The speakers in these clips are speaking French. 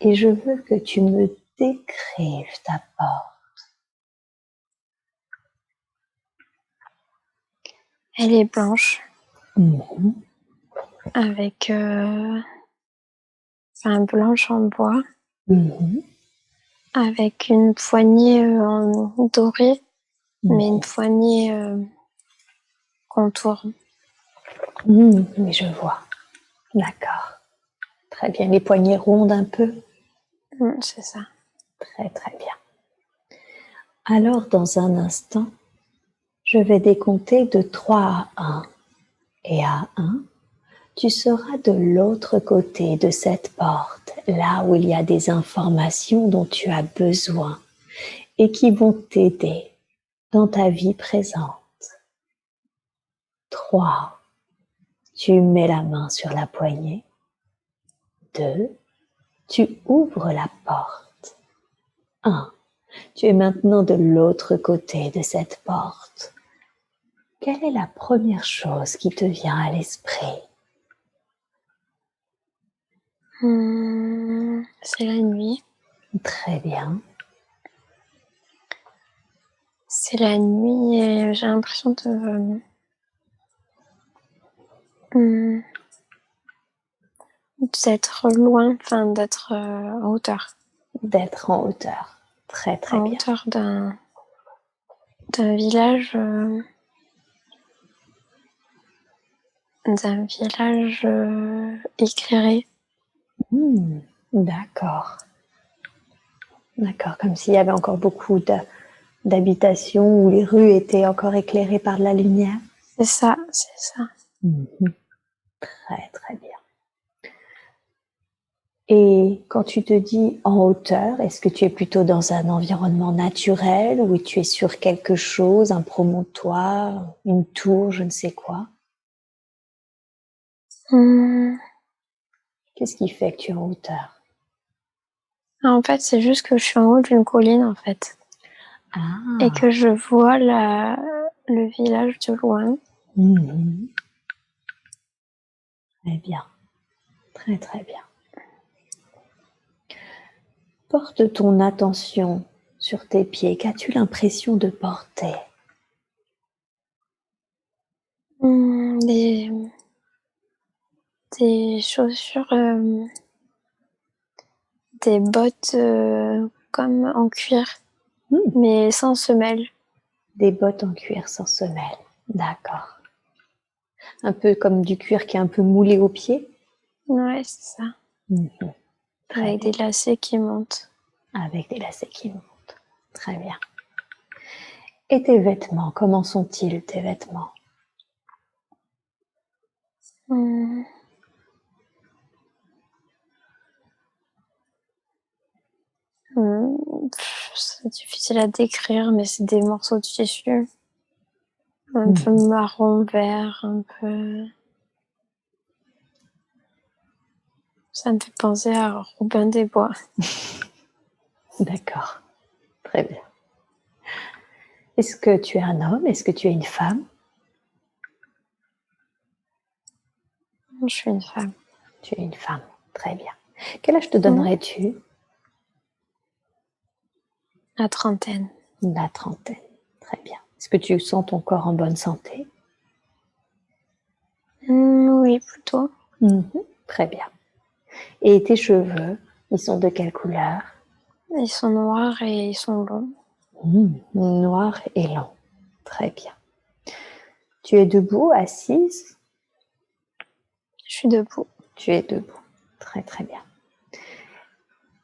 Et je veux que tu me décrives ta porte. Elle est blanche. Mmh. Avec blanche en bois. Mmh. Avec une poignée en doré, mais une poignée contour. Oui, je vois. D'accord. Très bien. Les poignées rondes un peu? C'est ça. Très, très bien. Alors, dans un instant, je vais décompter de 3 à 1. Et à 1, tu seras de l'autre côté de cette porte, là où il y a des informations dont tu as besoin et qui vont t'aider dans ta vie présente. 3, tu mets la main sur la poignée. 2, tu ouvres la porte. 1, tu es maintenant de l'autre côté de cette porte. Quelle est la première chose qui te vient à l'esprit? C'est la nuit. Très bien. C'est la nuit et j'ai l'impression d'être loin, d'être en hauteur. D'être en hauteur. Très, très En bien. hauteur d'un village. D'un village éclairé. D'accord. D'accord, comme s'il y avait encore beaucoup d'habitations où les rues étaient encore éclairées par de la lumière. C'est ça, c'est ça. Très, très bien. Et quand tu te dis en hauteur, est-ce que tu es plutôt dans un environnement naturel ou tu es sur quelque chose, un promontoire, une tour, je ne sais quoi? Qu'est-ce qui fait que tu es en hauteur? En fait, c'est juste que je suis en haut d'une colline, en fait. Ah. Et que je vois le village de loin. Très bien. Très, très bien. Porte ton attention sur tes pieds. Qu'as-tu l'impression de porter? Des chaussures, des bottes comme en cuir, mais sans semelle. Des bottes en cuir sans semelle. D'accord. Un peu comme du cuir qui est un peu moulé aux pieds? Ouais, c'est ça. Avec des lacets qui montent. Avec des lacets qui montent. Très bien. Et tes vêtements, comment sont-ils tes vêtements? C'est difficile à décrire, mais c'est des morceaux de tissu. Un peu marron, vert, un peu... Ça me fait penser à Robin des Bois. D'accord. Très bien. Est-ce que tu es un homme? Est-ce que tu es une femme? Je suis une femme. Tu es une femme. Très bien. Quel âge te donnerais-tu? La trentaine. La trentaine. Très bien. Est-ce que tu sens ton corps en bonne santé? Oui, plutôt. Très bien. Et tes cheveux, ils sont de quelle couleur? Ils sont noirs et ils sont longs. Noir et long. Très bien. Tu es debout, assise? Je suis debout. Tu es debout. Très, très bien.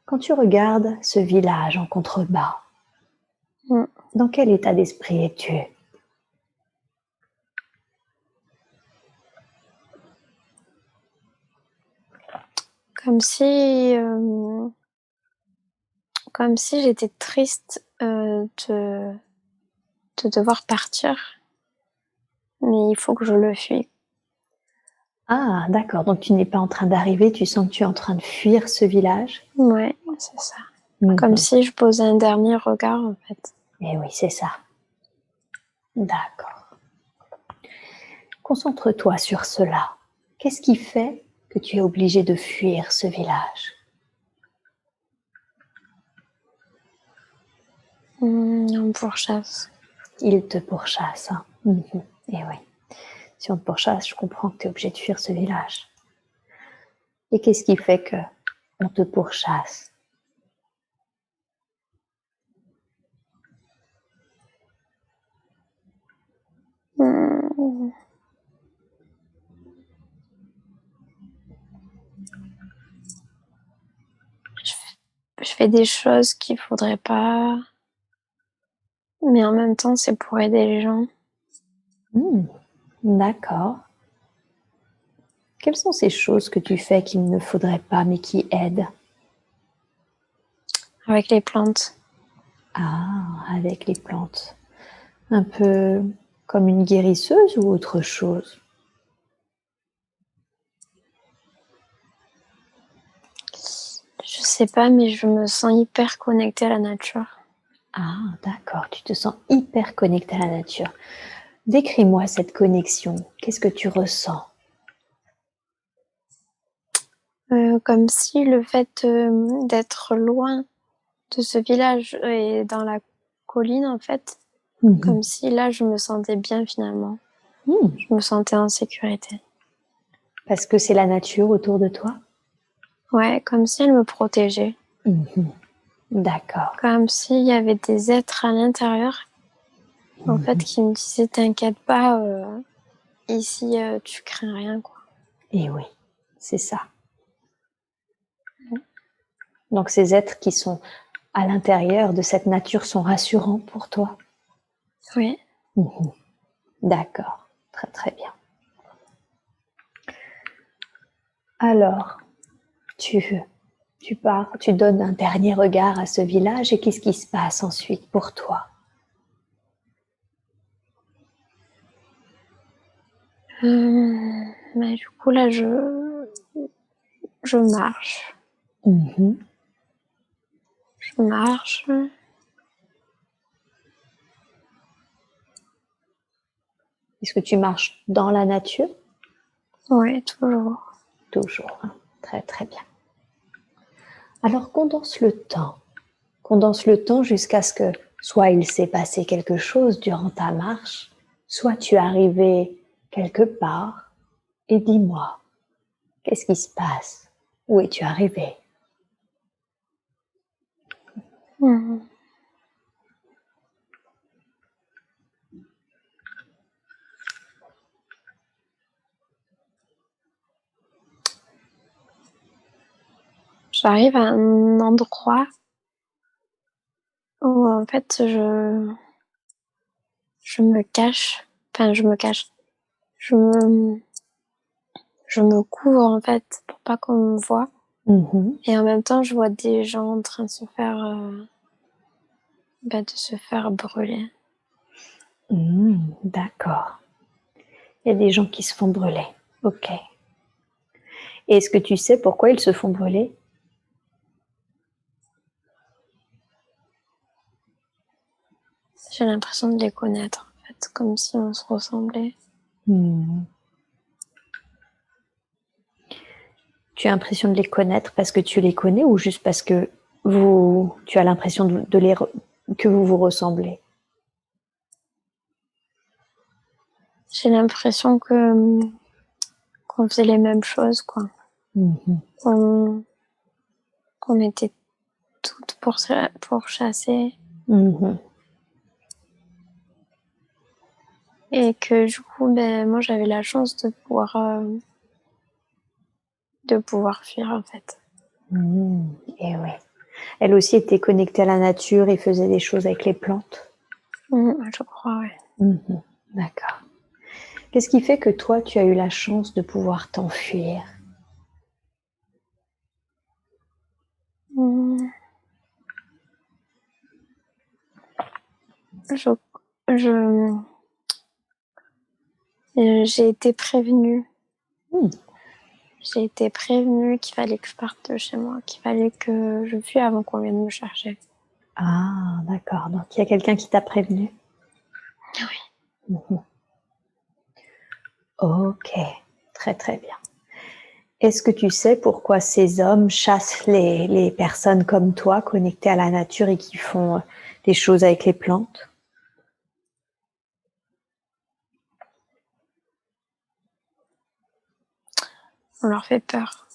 Quand tu regardes ce village en contrebas, dans quel état d'esprit es-tu? Comme si j'étais triste de devoir partir. Mais il faut que je le fuis. Ah, d'accord. Donc tu n'es pas en train d'arriver, tu sens que tu es en train de fuir ce village? Ouais, c'est ça. Comme si je posais un dernier regard, en fait. Eh oui, c'est ça. D'accord. Concentre-toi sur cela. Qu'est-ce qui fait que tu es obligé de fuir ce village? On pourchasse. Ils te pourchassent. Hein. Et oui. Si on te pourchasse, je comprends que tu es obligé de fuir ce village. Et qu'est-ce qui fait que on te pourchasse? Je fais des choses qu'il faudrait pas, mais en même temps, c'est pour aider les gens. D'accord. Quelles sont ces choses que tu fais qu'il ne faudrait pas, mais qui aident? Avec les plantes. Ah, avec les plantes. Un peu comme une guérisseuse ou autre chose? Je sais pas, mais je me sens hyper connectée à la nature. Ah, d'accord, tu te sens hyper connectée à la nature. Décris-moi cette connexion. Qu'est-ce que tu ressens? Comme si le fait d'être loin de ce village et dans la colline, en fait, comme si là, je me sentais bien finalement. Je me sentais en sécurité. Parce que c'est la nature autour de toi? Ouais, comme si elle me protégeait. D'accord. Comme s'il y avait des êtres à l'intérieur, en fait, qui me disaient, t'inquiète pas, ici, tu crains rien, quoi. Et oui, c'est ça. Donc ces êtres qui sont à l'intérieur de cette nature sont rassurants pour toi? Oui. D'accord, très très bien. Alors, tu pars, tu donnes un dernier regard à ce village et qu'est-ce qui se passe ensuite pour toi? Mais du coup, là, je marche. Je marche. Est-ce que tu marches dans la nature? Oui, toujours. Toujours, hein. Très très bien. Alors condense le temps. Condense le temps jusqu'à ce que soit il s'est passé quelque chose durant ta marche, soit tu es arrivé quelque part et dis-moi, qu'est-ce qui se passe? Où es-tu arrivé? J'arrive à un endroit où, en fait, je me cache. Enfin, je me cache. Je me couvre, en fait, pour pas qu'on me voie. Et en même temps, je vois des gens en train de se faire, de se faire brûler. D'accord. Il y a des gens qui se font brûler. Ok. Et est-ce que tu sais pourquoi ils se font brûler? J'ai l'impression de les connaître, en fait, comme si on se ressemblait. Tu as l'impression de les connaître parce que tu les connais ou juste parce que tu as l'impression que vous vous ressemblez? J'ai l'impression qu'on faisait les mêmes choses, quoi. Qu'on était toutes pour chasser. Et que du coup, moi, j'avais la chance de pouvoir fuir, en fait. Et oui. Elle aussi était connectée à la nature et faisait des choses avec les plantes. Je crois, ouais. D'accord. Qu'est-ce qui fait que toi, tu as eu la chance de pouvoir t'enfuir? J'ai été prévenue. J'ai été prévenue qu'il fallait que je parte de chez moi, qu'il fallait que je fuis avant qu'on vienne me chercher. Ah, d'accord. Donc, il y a quelqu'un qui t'a prévenu? Oui. Ok, très très bien. Est-ce que tu sais pourquoi ces hommes chassent les personnes comme toi, connectées à la nature et qui font des choses avec les plantes? On leur fait peur.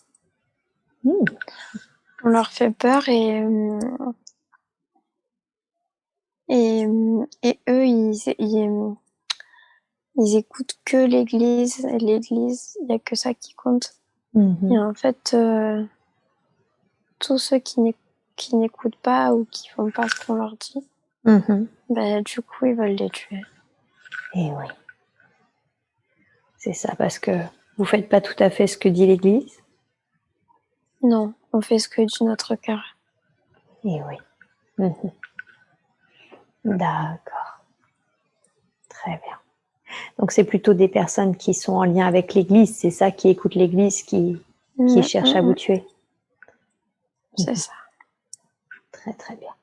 Mmh. On leur fait peur et eux, ils écoutent que l'église. Et l'église, il y a que ça qui compte. Mmh. Et en fait, tous ceux qui n'écoutent pas ou qui font pas ce qu'on leur dit, du coup, ils veulent les tuer. Et oui. C'est ça, parce que vous faites pas tout à fait ce que dit l'Église? Non, on fait ce que dit notre cœur. Et oui. Mmh. D'accord. Très bien. Donc c'est plutôt des personnes qui sont en lien avec l'Église, c'est ça, qui écoutent l'Église, qui cherchent à vous tuer? C'est ça. Très, très bien.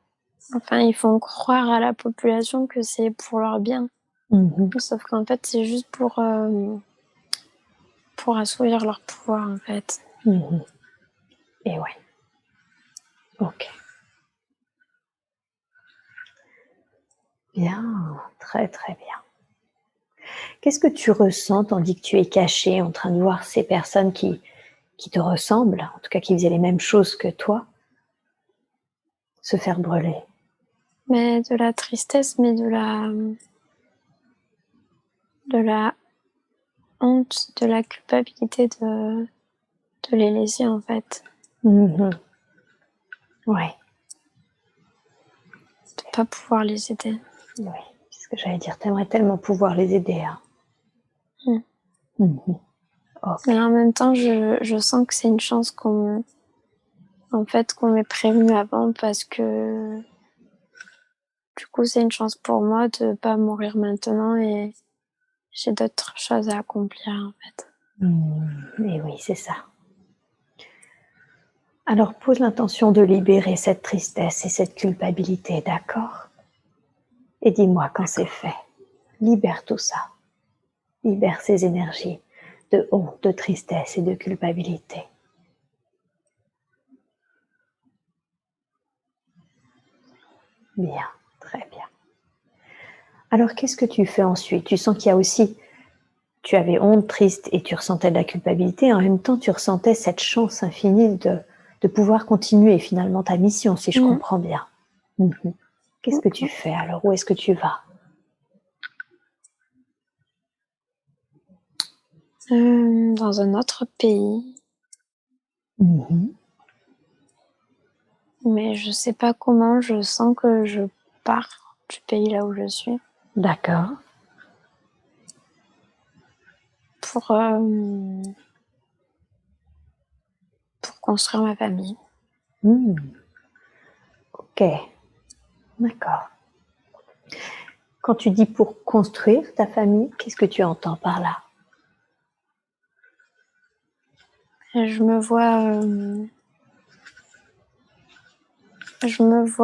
Enfin, ils font croire à la population que c'est pour leur bien. Sauf qu'en fait, c'est juste pour assouvir leur pouvoir, en fait. Et ouais. OK. Bien, très, très bien. Qu'est-ce que tu ressens tandis que tu es caché en train de voir ces personnes qui te ressemblent, en tout cas qui faisaient les mêmes choses que toi, se faire brûler? Mais de la tristesse, mais de la honte, de la culpabilité de les laisser, en fait. Ouais. De pas pouvoir les aider. Oui, c'est ce que j'allais dire. Tu aimerais tellement pouvoir les aider, hein. OK. Mais en même temps, je sens que c'est une chance qu'on m'ait prévenue avant, parce que du coup, c'est une chance pour moi de pas mourir maintenant et j'ai d'autres choses à accomplir, en fait. Et oui, c'est ça. Alors pose l'intention de libérer cette tristesse et cette culpabilité, d'accord? Et dis-moi quand c'est fait. Libère tout ça. Libère ces énergies de honte, de tristesse et de culpabilité. Bien, très bien. Alors qu'est-ce que tu fais ensuite? Tu sens qu'il y a aussi, tu avais honte, triste et tu ressentais de la culpabilité. En même temps, tu ressentais cette chance infinie de pouvoir continuer finalement ta mission, si je comprends bien. Qu'est-ce que tu fais alors? Où est-ce que tu vas? Dans un autre pays, mais je sais pas comment, je sens que je pars du pays là où je suis D'accord. pour construire ma famille. Ok, d'accord. Quand tu dis pour construire ta famille, qu'est-ce que tu entends par là? Et je me vois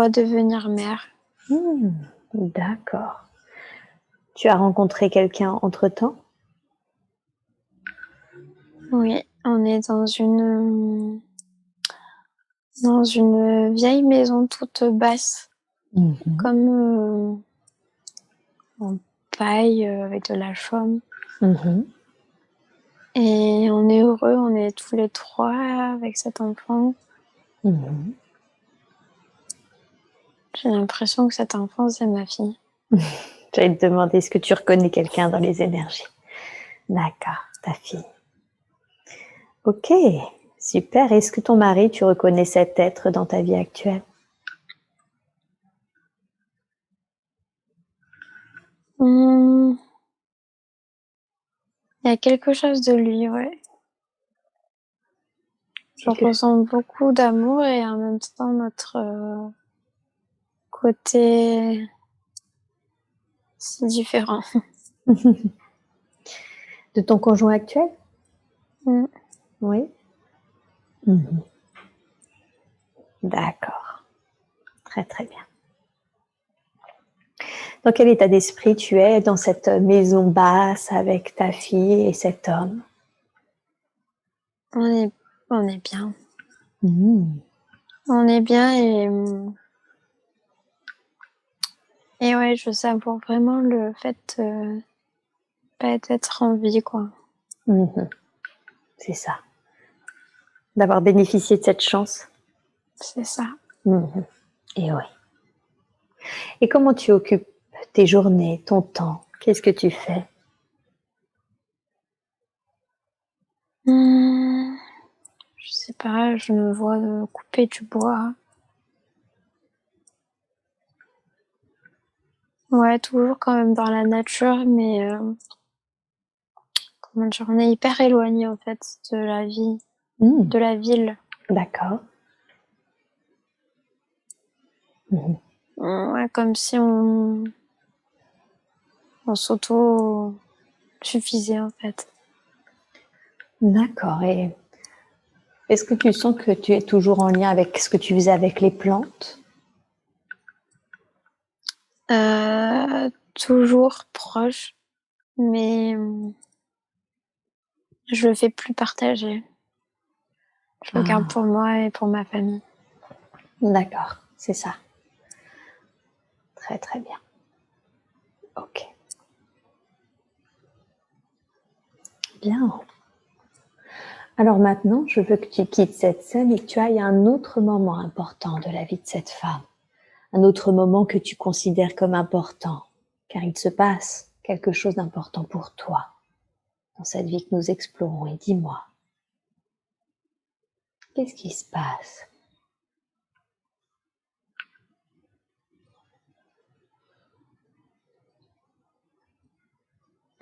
devenir mère. D'accord. Tu as rencontré quelqu'un entre-temps? Oui, on est dans une vieille maison toute basse, comme en paille, avec de la chaume. Et on est heureux, on est tous les trois avec cet enfant. J'ai l'impression que cet enfant, c'est ma fille. J'allais te demander, est-ce que tu reconnais quelqu'un dans les énergies? D'accord, ta fille. Ok, super. Est-ce que ton mari, tu reconnais cet être dans ta vie actuelle? Il y a quelque chose de lui, ouais. Je ressens beaucoup d'amour et en même temps notre côté si différent. De ton conjoint actuel? Oui. D'accord. Très, très bien. Dans quel état d'esprit tu es dans cette maison basse avec ta fille et cet homme? On est bien. Mmh. On est bien et ouais, je savoure vraiment le fait d'être en vie, quoi. Mmh. C'est ça. D'avoir bénéficié de cette chance. C'est ça. Mmh. Et oui. Et comment tu occupes tes journées, ton temps? Qu'est-ce que tu fais? Je sais pas, je me vois couper du bois. Ouais, toujours quand même dans la nature, mais comment dire? On est hyper éloigné en fait de la vie, Mmh. de la ville. D'accord. Mmh. Ouais, comme si on s'auto-suffisait en fait. D'accord. Et est-ce que tu sens que tu es toujours en lien avec ce que tu faisais avec les plantes? Toujours proche, mais je le fais plus partager. Je le garde Ah, pour moi et pour ma famille. d'accord, c'est ça. Très, très bien. OK. Bien. Alors maintenant, je veux que tu quittes cette scène et que tu ailles à un autre moment important de la vie de cette femme. Un autre moment que tu considères comme important, car il se passe quelque chose d'important pour toi dans cette vie que nous explorons. Et dis-moi, qu'est-ce qui se passe?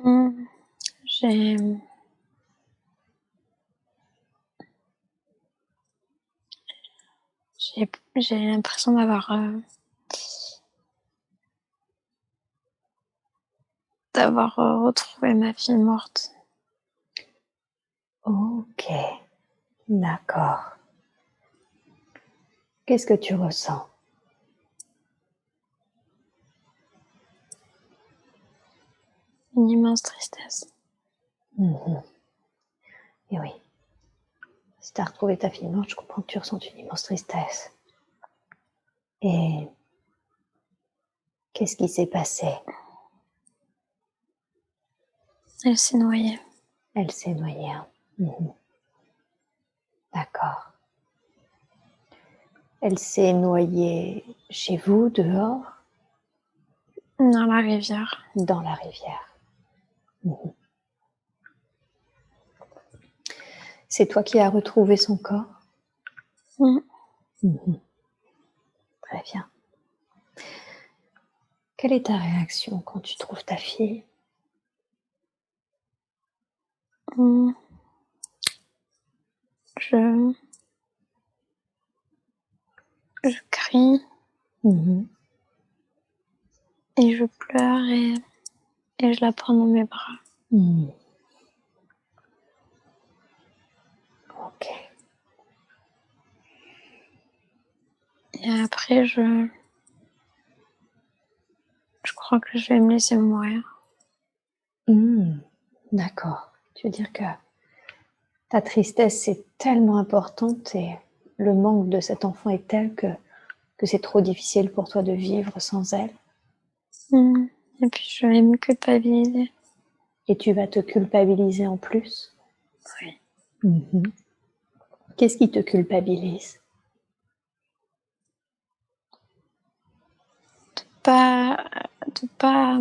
Mmh. J'ai j'ai l'impression d'avoir retrouvé ma fille morte. Ok, d'accord. Qu'est-ce que tu ressens? Une immense tristesse. Mhm. Et oui, si tu as retrouvé ta fille morte, je comprends que tu ressens une immense tristesse. Et qu'est-ce qui s'est passé? Elle s'est noyée. Elle s'est noyée. Mhm. D'accord. Elle s'est noyée chez vous, dehors? Dans la rivière. Dans la rivière. Mhm. C'est toi qui as retrouvé son corps? Mmh. Mhm. Très bien. Quelle est ta réaction quand tu trouves ta fille? Mmh. Je crie Mhm. et je pleure et je la prends dans mes bras. Mhm. Ok. Et après je crois que je vais me laisser mourir. Mhm. D'accord. Tu veux dire que ta tristesse est tellement importante et le manque de cet enfant est tel que c'est trop difficile pour toi de vivre sans elle? Mmh. Et puis je vais me culpabiliser. Et tu vas te culpabiliser en plus? Oui. Mhm. Qu'est-ce qui te culpabilise? Pas de pas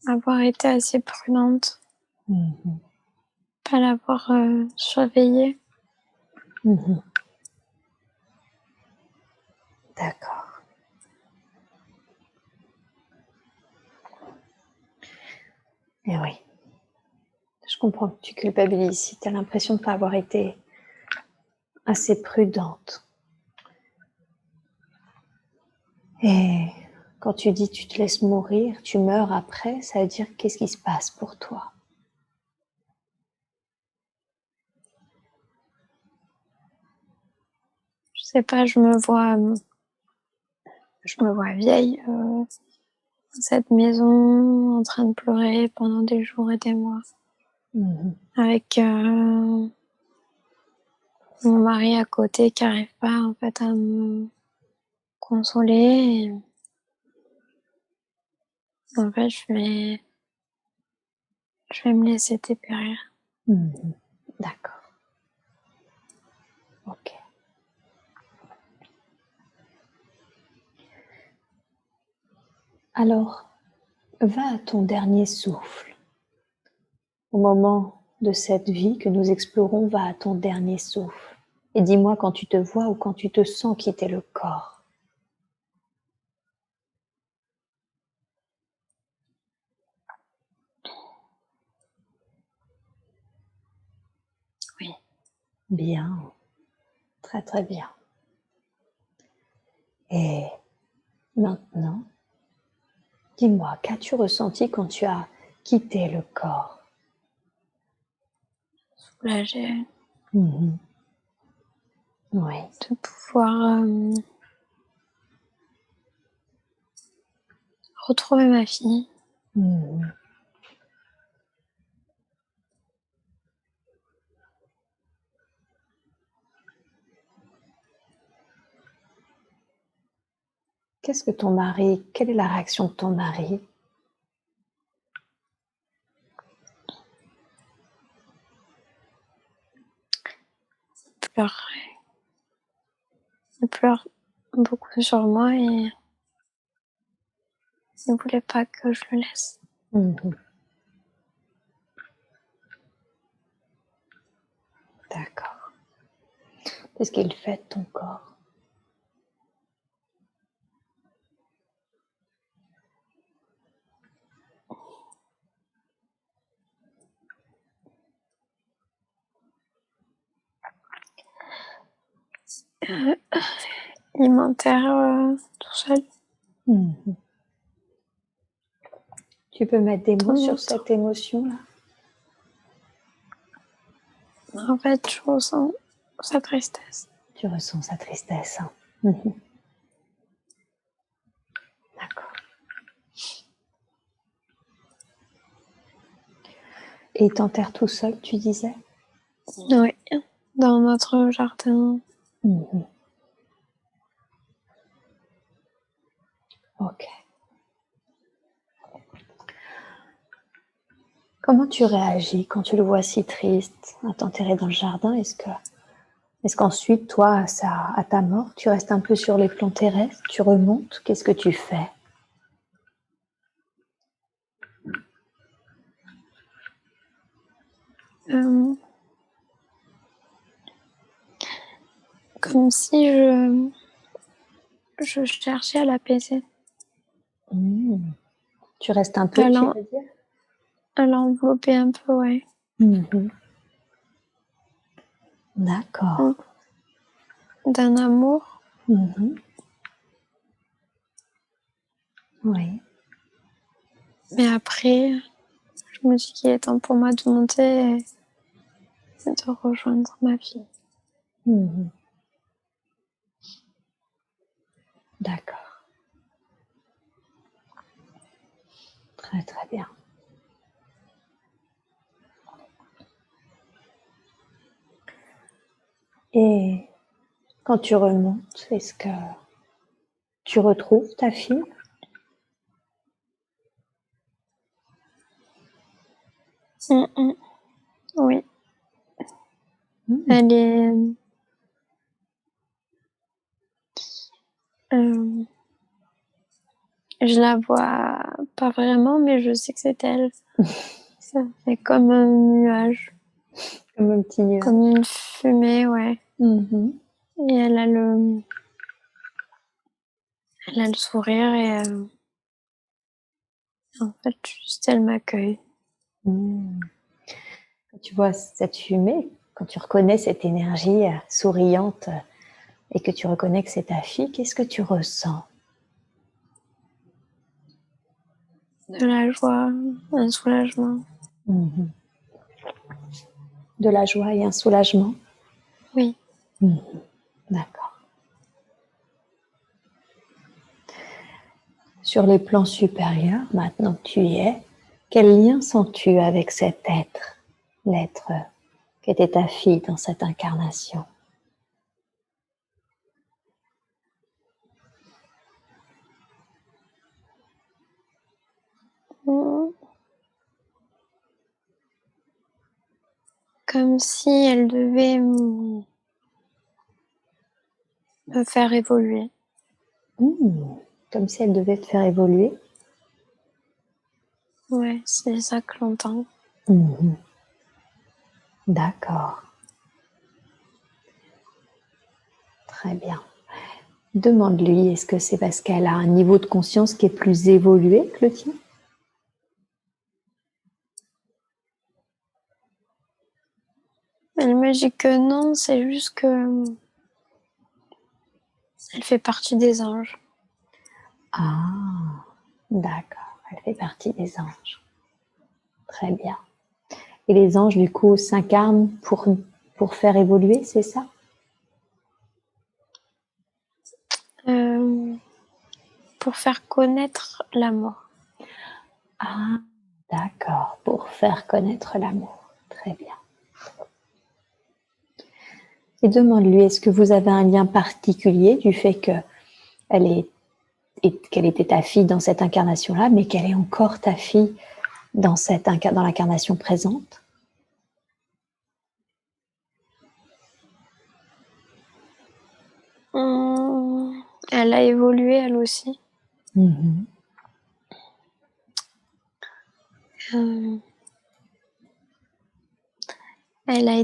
avoir été assez prudente, Mhm. pas l'avoir surveillée. Mhm. D'accord. Et oui, je comprends que tu culpabilises si tu as l'impression de ne pas avoir été assez prudente. Et quand tu dis tu te laisses mourir, tu meurs après, ça veut dire qu'est-ce qui se passe pour toi? Je sais pas, je me vois vieille dans cette maison en train de pleurer pendant des jours et des mois. avec mon mari à côté qui n'arrive pas en fait à me consoler. Et en fait, je vais me laisser dépérir. D'accord. Ok. Alors, va à ton dernier souffle. Au moment de cette vie que nous explorons, va à ton dernier souffle. Et dis-moi quand tu te vois ou quand tu te sens quitter le corps. Oui. Bien. Très très bien. Et maintenant, dis-moi, qu'as-tu ressenti quand tu as quitté le corps? Soulagée. Oui. De pouvoir retrouver ma fille. Qu'est-ce que ton mari, quelle est la réaction de ton mari? Il pleure beaucoup sur moi et il ne voulait pas que je le laisse. D'accord. Qu'est-ce qu'il fait de ton corps? Il m'enterre tout seul. Tu peux mettre des mots sur cette émotion-là? En fait, je ressens sa tristesse. Tu ressens sa tristesse. Hein? D'accord. Et il t'enterre tout seul, tu disais? Oui, dans notre jardin. Ok. Comment tu réagis quand tu le vois si triste à t'enterrer dans le jardin? Est-ce qu'ensuite, toi, à ta mort, tu restes un peu sur les plans terrestres, tu remontes? Qu'est-ce que tu fais? Comme si je cherchais à l'apaiser. Tu restes un peu, tu veux dire? À l'envelopper un peu, ouais. D'accord. D'un amour. Oui. Mais après, je me dis qu'il est temps pour moi de monter et de rejoindre ma fille. D'accord. Très très bien. Et quand tu remontes, est-ce que tu retrouves ta fille? Oui. Elle est... je la vois pas vraiment, mais je sais que c'est elle. Ça fait comme un nuage. Comme un petit nuage. Comme une fumée, ouais. Et elle a le sourire et en fait, juste elle m'accueille. Quand tu vois cette fumée, quand tu reconnais cette énergie souriante et que tu reconnais que c'est ta fille, qu'est-ce que tu ressens? De la joie, un soulagement. De la joie et un soulagement? Oui. D'accord. Sur les plans supérieurs, maintenant que tu y es, quel lien sens-tu avec cet être? l'être qui était ta fille dans cette incarnation. Comme si elle devait me faire évoluer. Comme si elle devait te faire évoluer. Ouais, c'est ça que j'entends. D'accord. Très bien. Demande-lui, est-ce que c'est parce qu'elle a un niveau de conscience qui est plus évolué que le tien? Elle me dit que non, c'est juste que elle fait partie des anges. Ah, d'accord. Elle fait partie des anges. Très bien. Et les anges, du coup, s'incarnent pour faire évoluer, c'est ça? Pour faire connaître l'amour. Ah, d'accord. Pour faire connaître l'amour. Très bien. Et demande-lui, est-ce que vous avez un lien particulier du fait qu'elle qu'elle était ta fille dans cette incarnation-là, mais qu'elle est encore ta fille dans l'incarnation présente? Elle a évolué elle aussi. Elle a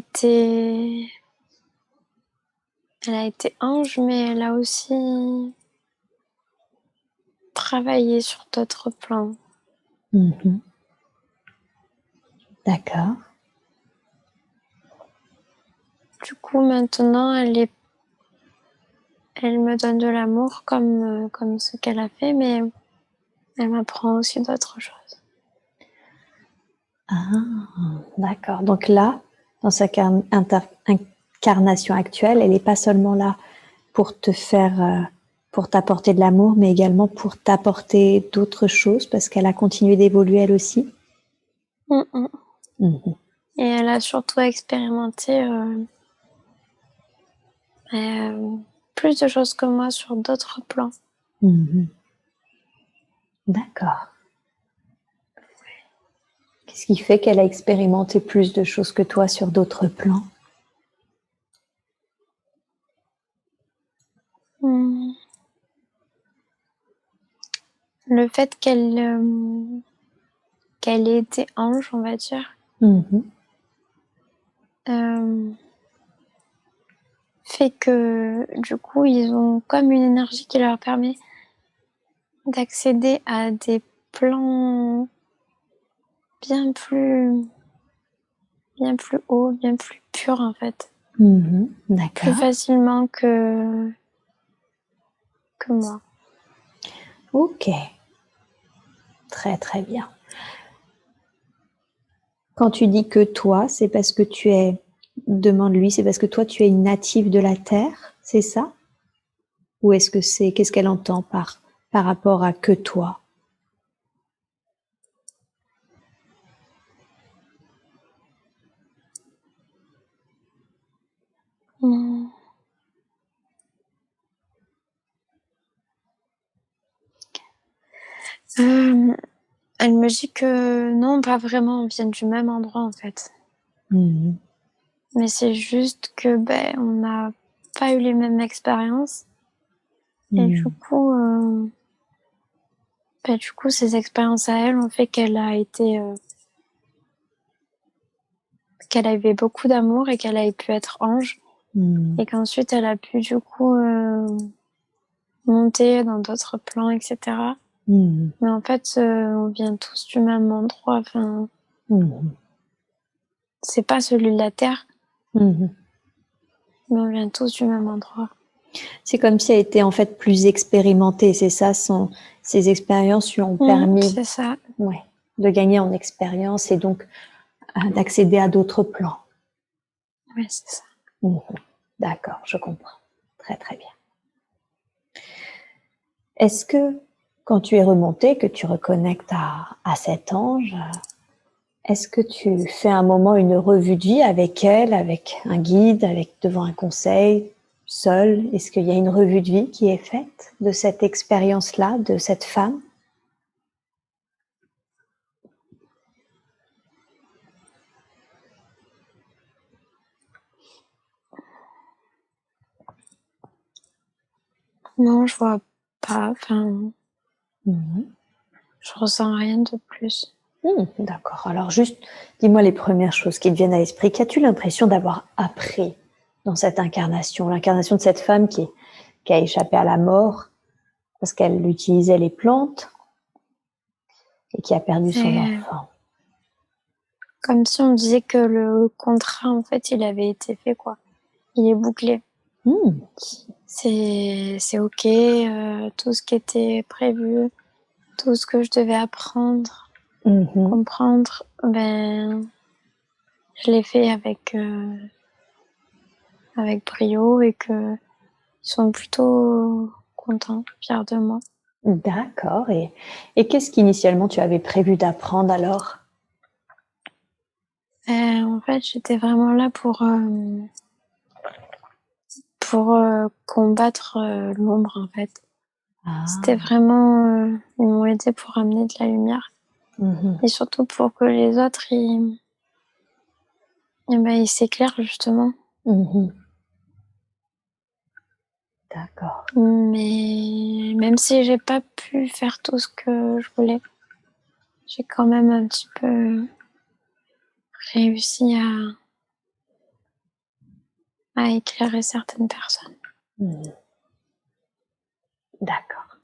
été ange, mais elle a aussi travaillé sur d'autres plans. D'accord. Du coup, maintenant, elle me donne de l'amour comme ce qu'elle a fait, mais elle m'apprend aussi d'autres choses. Ah, d'accord. Donc là, dans sa incarnation actuelle, elle n'est pas seulement là pour te faire, pour t'apporter de l'amour, mais également pour t'apporter d'autres choses, parce qu'elle a continué d'évoluer elle aussi. Et elle a surtout expérimenté plus de choses que moi sur d'autres plans. D'accord. Qu'est-ce qui fait qu'elle a expérimenté plus de choses que toi sur d'autres plans? Le fait qu'elle ait été ange, on va dire, fait que du coup, ils ont comme une énergie qui leur permet d'accéder à des plans bien plus hauts, bien plus purs en fait. D'accord. Plus facilement que moi. Ok. Très très bien. Quand tu dis que toi, c'est parce que tu es, demande-lui, c'est parce que toi tu es une native de la Terre, c'est ça? Ou est-ce que c'est, qu'est-ce qu'elle entend par rapport à que toi? Elle me dit que non, pas vraiment, on vient du même endroit en fait. Mais c'est juste que on n'a pas eu les mêmes expériences. Et du coup, ces expériences à elle ont fait qu'elle a été qu'elle avait beaucoup d'amour et qu'elle a pu être ange. Et qu'ensuite elle a pu du coup monter dans d'autres plans, etc. Mais en fait, on vient tous du même endroit. Enfin, c'est pas celui de la Terre, mais on vient tous du même endroit. C'est comme si elle était en fait plus expérimentée, c'est ça, ses expériences lui ont permis c'est ça. Ouais, de gagner en expérience et donc d'accéder à d'autres plans. Oui, c'est ça. D'accord, je comprends. Très très bien. Est-ce que quand tu es remonté, que tu reconnectes à cet ange, Est-ce que tu fais un moment une revue de vie avec elle, avec un guide, devant un conseil, seule? Est-ce qu'il y a une revue de vie qui est faite de cette expérience-là, de cette femme? Non, je vois pas. Enfin, je ressens rien de plus. D'accord. Alors juste, dis-moi les premières choses qui te viennent à l'esprit. Qu'as-tu l'impression d'avoir appris dans cette incarnation? L'incarnation de cette femme qui a échappé à la mort parce qu'elle utilisait les plantes et qui a perdu son enfant. Comme si on disait que le contrat, en fait, il avait été fait, quoi. Il est bouclé. C'est OK, tout ce qui était prévu, tout ce que je devais apprendre, comprendre, ben, je l'ai fait avec brio et qu'ils sont plutôt contents, fiers de moi. D'accord. Et qu'est-ce qu'initialement tu avais prévu d'apprendre alors? En fait, j'étais vraiment là pour combattre l'ombre, en fait. C'était vraiment... ils m'ont aidé pour amener de la lumière. Et surtout pour que les autres, ils s'éclairent, justement. D'accord. Mais même si j'ai pas pu faire tout ce que je voulais, j'ai quand même un petit peu réussi à éclairer certaines personnes. D'accord.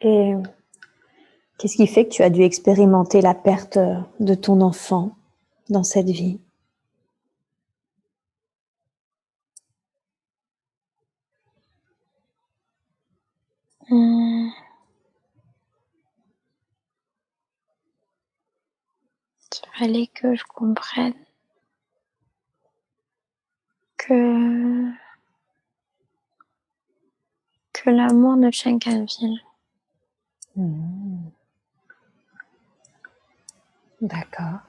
Et qu'est-ce qui fait que tu as dû expérimenter la perte de ton enfant dans cette vie? Il fallait que je comprenne que l'amour ne tient qu'à fil. D'accord.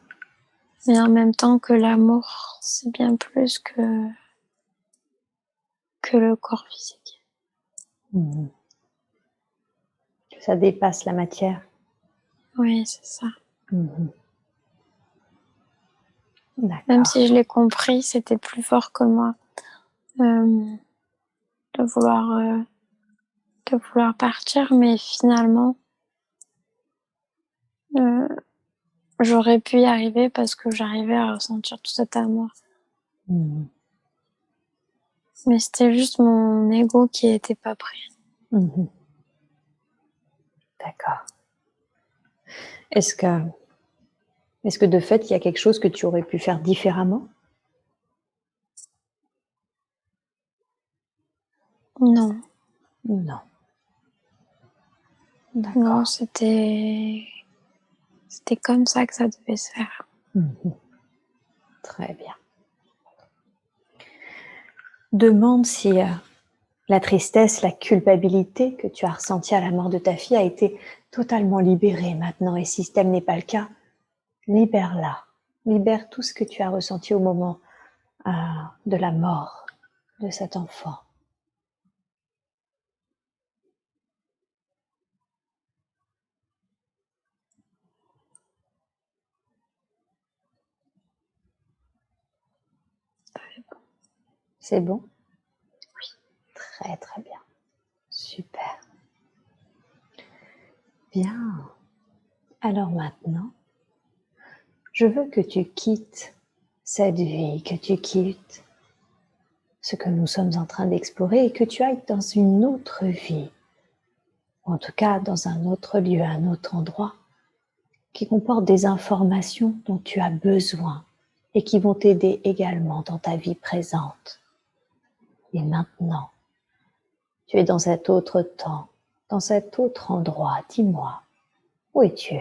Mais en même temps que l'amour, c'est bien plus que le corps physique. Que ça dépasse la matière. Oui, c'est ça. D'accord. Même si je l'ai compris, c'était plus fort que moi. De vouloir partir, mais finalement, j'aurais pu y arriver parce que j'arrivais à ressentir tout cet amour. Mais c'était juste mon ego qui était pas prêt. D'accord. Est-ce que de fait, il y a quelque chose que tu aurais pu faire différemment? Non. Non. D'accord. Non, c'était comme ça que ça devait se faire. Très bien. Demande si la tristesse, la culpabilité que tu as ressentie à la mort de ta fille a été totalement libérée maintenant. Et si tel n'est pas le cas, libère-la. Libère tout ce que tu as ressenti au moment de la mort de cet enfant. C'est bon? Oui. Très très bien. Super. Bien. Alors maintenant, je veux que tu quittes cette vie, que tu quittes ce que nous sommes en train d'explorer et que tu ailles dans une autre vie, ou en tout cas dans un autre lieu, un autre endroit, qui comporte des informations dont tu as besoin et qui vont t'aider également dans ta vie présente. Et maintenant, tu es dans cet autre temps, dans cet autre endroit. Dis-moi, où es-tu?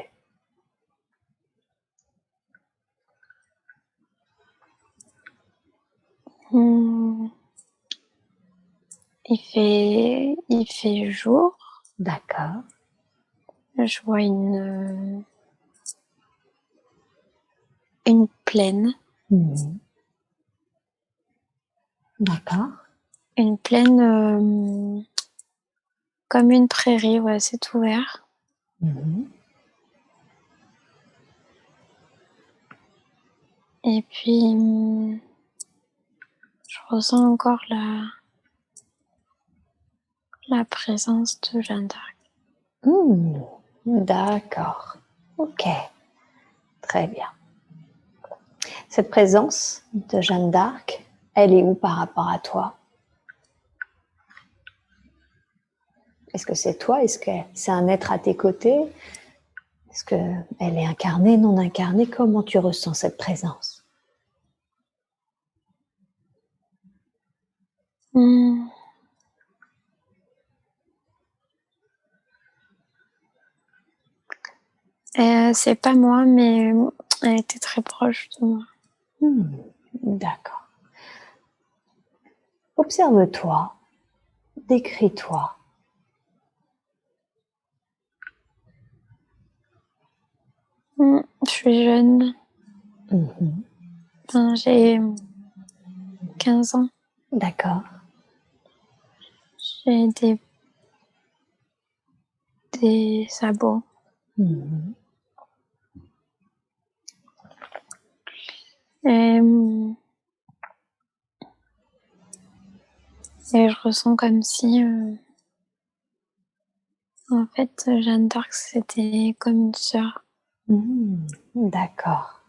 Il fait jour. D'accord. Je vois une plaine. D'accord. Une plaine comme une prairie, ouais, c'est ouvert. Et puis, je ressens encore la présence de Jeanne d'Arc. D'accord. Ok. Très bien. Cette présence de Jeanne d'Arc, elle est où par rapport à toi? Est-ce que c'est toi? Est-ce que c'est un être à tes côtés? Est-ce qu'elle est incarnée, non incarnée? Comment tu ressens cette présence? C'est pas moi, mais elle était très proche de moi. D'accord. Observe-toi, décris-toi. Je suis jeune. Enfin, j'ai 15 ans. D'accord. J'ai des sabots. Et je ressens comme si, en fait, Jeanne d'Arc, c'était comme une sœur. D'accord.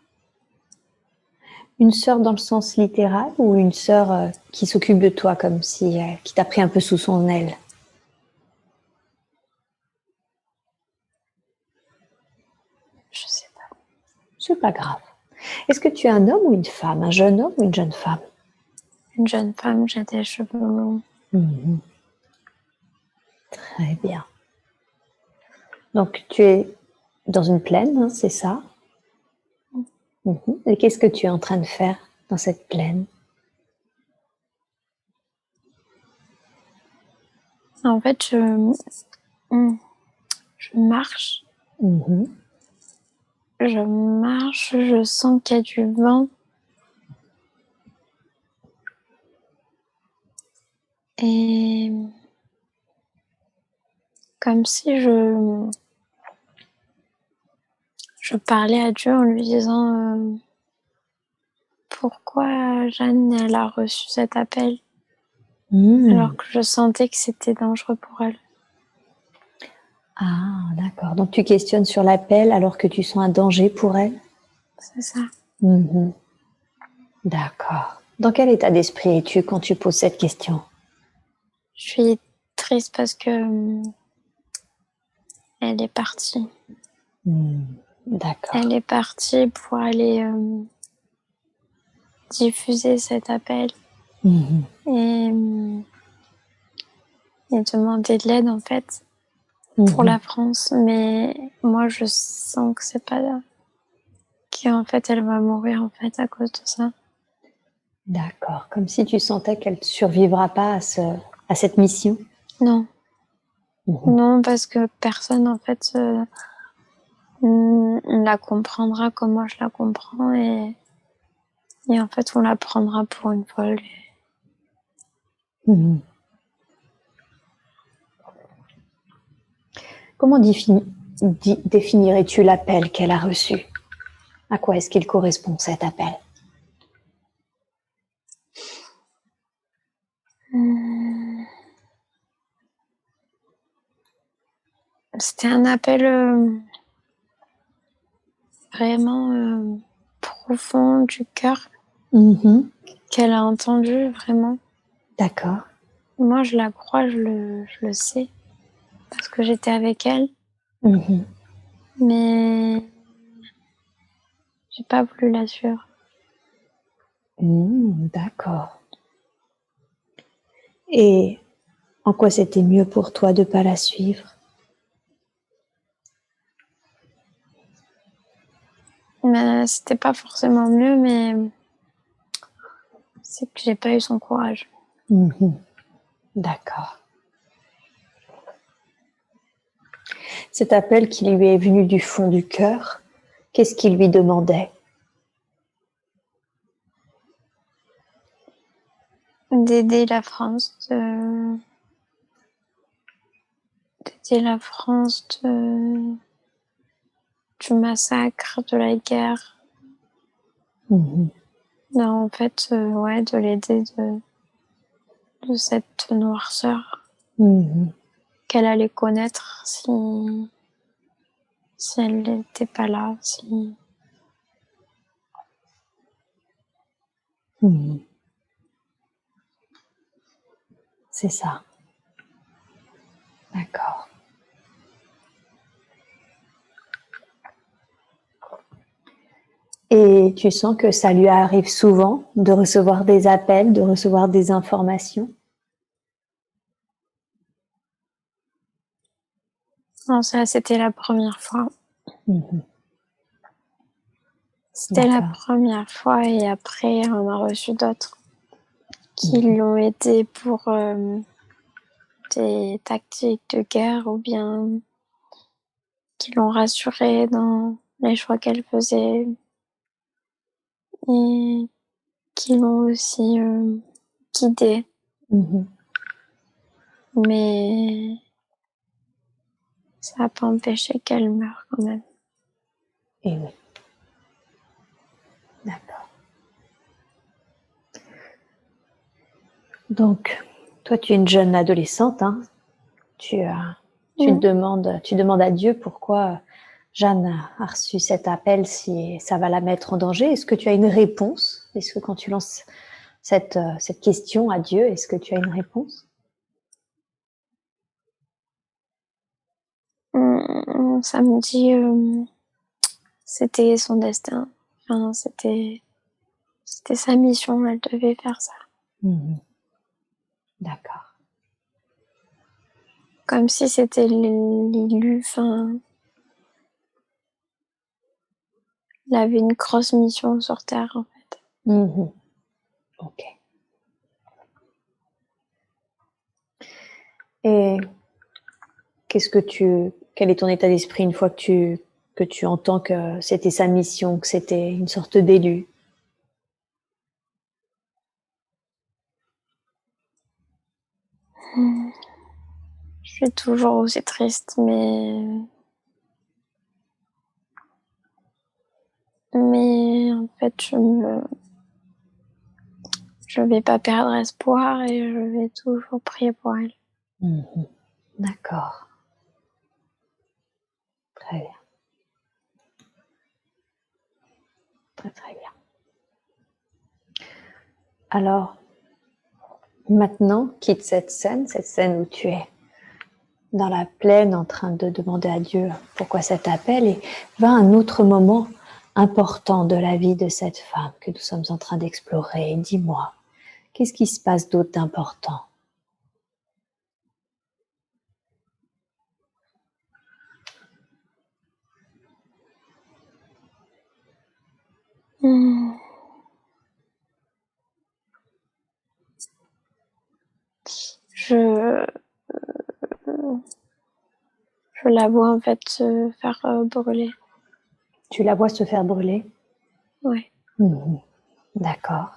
Une sœur dans le sens littéral ou une sœur qui s'occupe de toi comme si qui t'a pris un peu sous son aile? Je sais pas. C'est pas grave. Est-ce que tu es un homme ou une femme? Un jeune homme ou une jeune femme? Une jeune femme, j'ai des cheveux longs. Très bien. Donc tu es dans une plaine, hein, c'est ça? Et qu'est-ce que tu es en train de faire dans cette plaine? En fait, je marche. Je marche, je sens qu'il y a du vent. Et comme si je parlais à Dieu en lui disant pourquoi Jeanne, elle a reçu cet appel alors que je sentais que c'était dangereux pour elle. Ah, d'accord. Donc tu questionnes sur l'appel alors que tu sens un danger pour elle? C'est ça. D'accord. Dans quel état d'esprit es-tu quand tu poses cette question? Je suis triste parce que elle est partie. D'accord. Elle est partie pour aller diffuser cet appel et demander de l'aide en fait pour la France. Mais moi, je sens que c'est pas là. Qu'en fait, elle va mourir en fait à cause de ça. D'accord. Comme si tu sentais qu'elle ne survivra pas à cette mission? Non. Non, parce que personne en fait la comprendra comme moi je la comprends et en fait on la prendra pour une folle. Comment définirais-tu l'appel qu'elle a reçu? À quoi est-ce qu'il correspond cet appel? C'était un appel vraiment profond du cœur qu'elle a entendu vraiment. D'accord. Moi je la crois, je le sais parce que j'étais avec elle. Mais j'ai pas voulu la suivre. D'accord. Et en quoi c'était mieux pour toi de ne pas la suivre? Mais c'était pas forcément mieux, mais c'est que j'ai pas eu son courage. D'accord. Cet appel qui lui est venu du fond du cœur, qu'est-ce qu'il lui demandait? D'aider la France, du massacre, de la guerre. Mhm. Non, en fait, ouais, de l'aider de cette noirceur qu'elle allait connaître si elle n'était pas là. C'est ça. D'accord. Et tu sens que ça lui arrive souvent de recevoir des appels, de recevoir des informations? Non, ça, c'était la première fois. C'était la première fois et après, on a reçu d'autres qui l'ont aidé pour des tactiques de guerre ou bien qui l'ont rassurée dans les choix qu'elle faisait et qui l'ont aussi guidée. Mais ça n'a pas empêché qu'elle meure quand même. Et oui. D'accord. Donc, toi, tu es une jeune adolescente, hein? Tu demandes à Dieu pourquoi Jeanne a reçu cet appel, si ça va la mettre en danger. Est-ce que tu as une réponse? Est-ce que quand tu lances cette question à Dieu, est-ce que tu as une réponse? Ça me dit c'était son destin. Enfin, c'était sa mission, elle devait faire ça. D'accord. Comme si c'était l'élu, enfin, il avait une grosse mission sur Terre, en fait. Ok. Et quel est ton état d'esprit une fois que tu entends que c'était sa mission, que c'était une sorte d'élu? Je suis toujours aussi triste, mais en fait, je vais pas perdre espoir et je vais toujours prier pour elle. D'accord. Très bien. Très très bien. Alors, maintenant, quitte cette scène où tu es dans la plaine en train de demander à Dieu pourquoi cet appel, et va à un autre moment important de la vie de cette femme que nous sommes en train d'explorer. Dis-moi, qu'est-ce qui se passe d'autre d'important? Je la vois en fait se faire brûler. Tu la vois se faire brûler? Ouais. D'accord.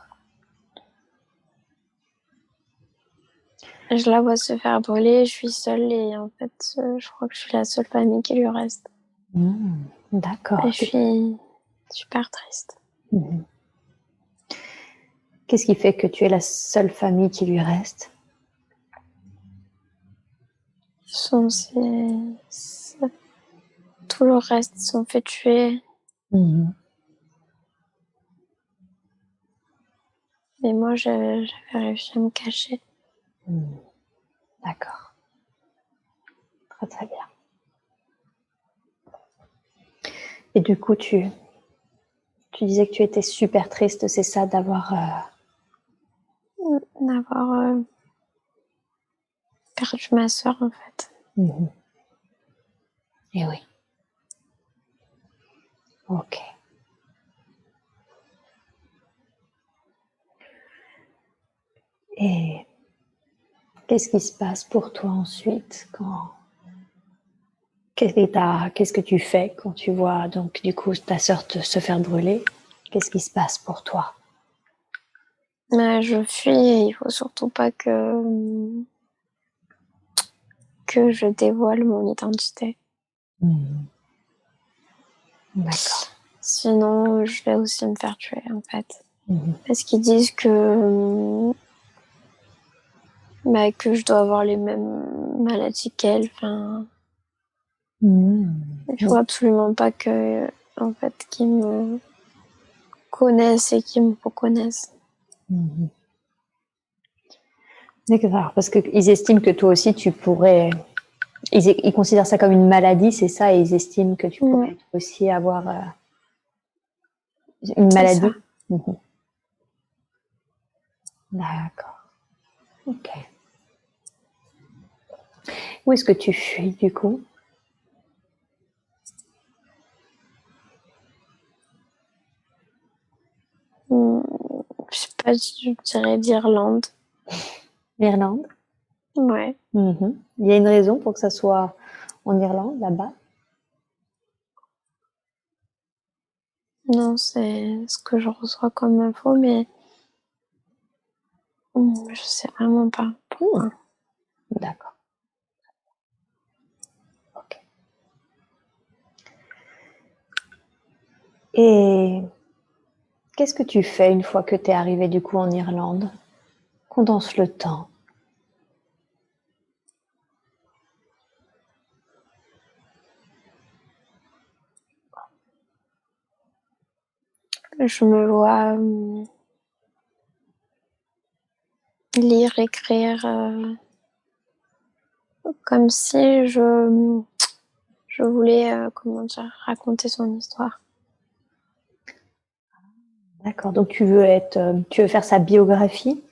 Je la vois se faire brûler, je suis seule et en fait, je crois que je suis la seule famille qui lui reste. D'accord. Et je suis super triste. Qu'est-ce qui fait que tu es la seule famille qui lui reste? Tout le reste, ils sont fait tuer. Mais moi, j'avais réussi à me cacher. D'accord. Très très bien. Et du coup, tu disais que tu étais super triste, c'est ça, d'avoir perdu ma sœur, en fait. Eh oui. Ok. Et qu'est-ce qui se passe pour toi ensuite Qu'est-ce que tu fais quand tu vois donc du coup ta sœur se faire brûler? Qu'est-ce qui se passe pour toi? Je fuis et il faut surtout pas que je dévoile mon identité. D'accord. Sinon, je vais aussi me faire tuer, en fait. Parce qu'ils disent que je dois avoir les mêmes maladies qu'elle. Enfin, il faut absolument pas en fait, qu'ils me connaissent et qu'ils me reconnaissent. D'accord, parce qu'ils estiment que toi aussi tu pourrais. Ils considèrent ça comme une maladie, c'est ça, et ils estiment que tu pourrais aussi avoir une maladie. D'accord. Ok. Où est-ce que tu fuis du coup? Je sais pas, je dirais d'Irlande. L'Irlande? Ouais. Il y a une raison pour que ça soit en Irlande, là-bas? Non, c'est ce que je reçois comme info, mais je sais vraiment pas pourquoi. D'accord. Ok. Et qu'est-ce que tu fais une fois que tu es arrivé du coup en Irlande? Condense le temps. Je me vois lire, écrire, comme si je voulais, comment dire, raconter son histoire. D'accord, donc tu veux faire sa biographie?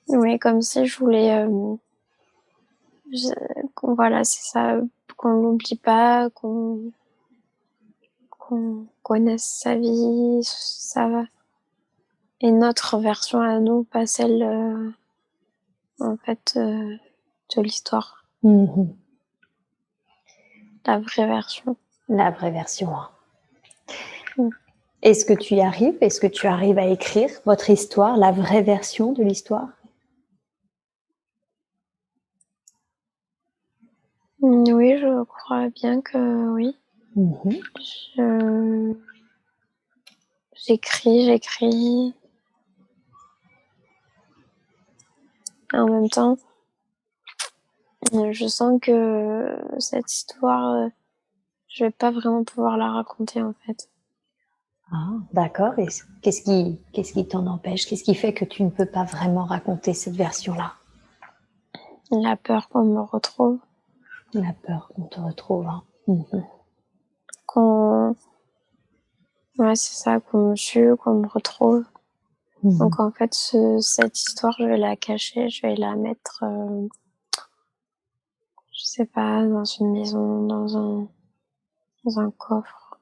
Oui, comme si je voulais, voilà, c'est ça, qu'on l'oublie pas, qu'on connaisse sa vie, et notre version à nous, pas celle, en fait, de l'histoire. La vraie version. La vraie version. Est-ce que tu y arrives? Est-ce que tu arrives à écrire votre histoire, la vraie version de l'histoire? Oui, je crois bien que oui. J'écris. Et en même temps, je sens que cette histoire, je vais pas vraiment pouvoir la raconter, en fait. Ah, d'accord. Et qu'est-ce qui t'en empêche? Qu'est-ce qui fait que tu ne peux pas vraiment raconter cette version-là? La peur qu'on me retrouve. La peur qu'on te retrouve. Ouais, c'est ça, qu'on me tue, qu'on me retrouve. Donc en fait, cette histoire, je vais la cacher, je vais la mettre, je sais pas, dans une maison, dans un coffre.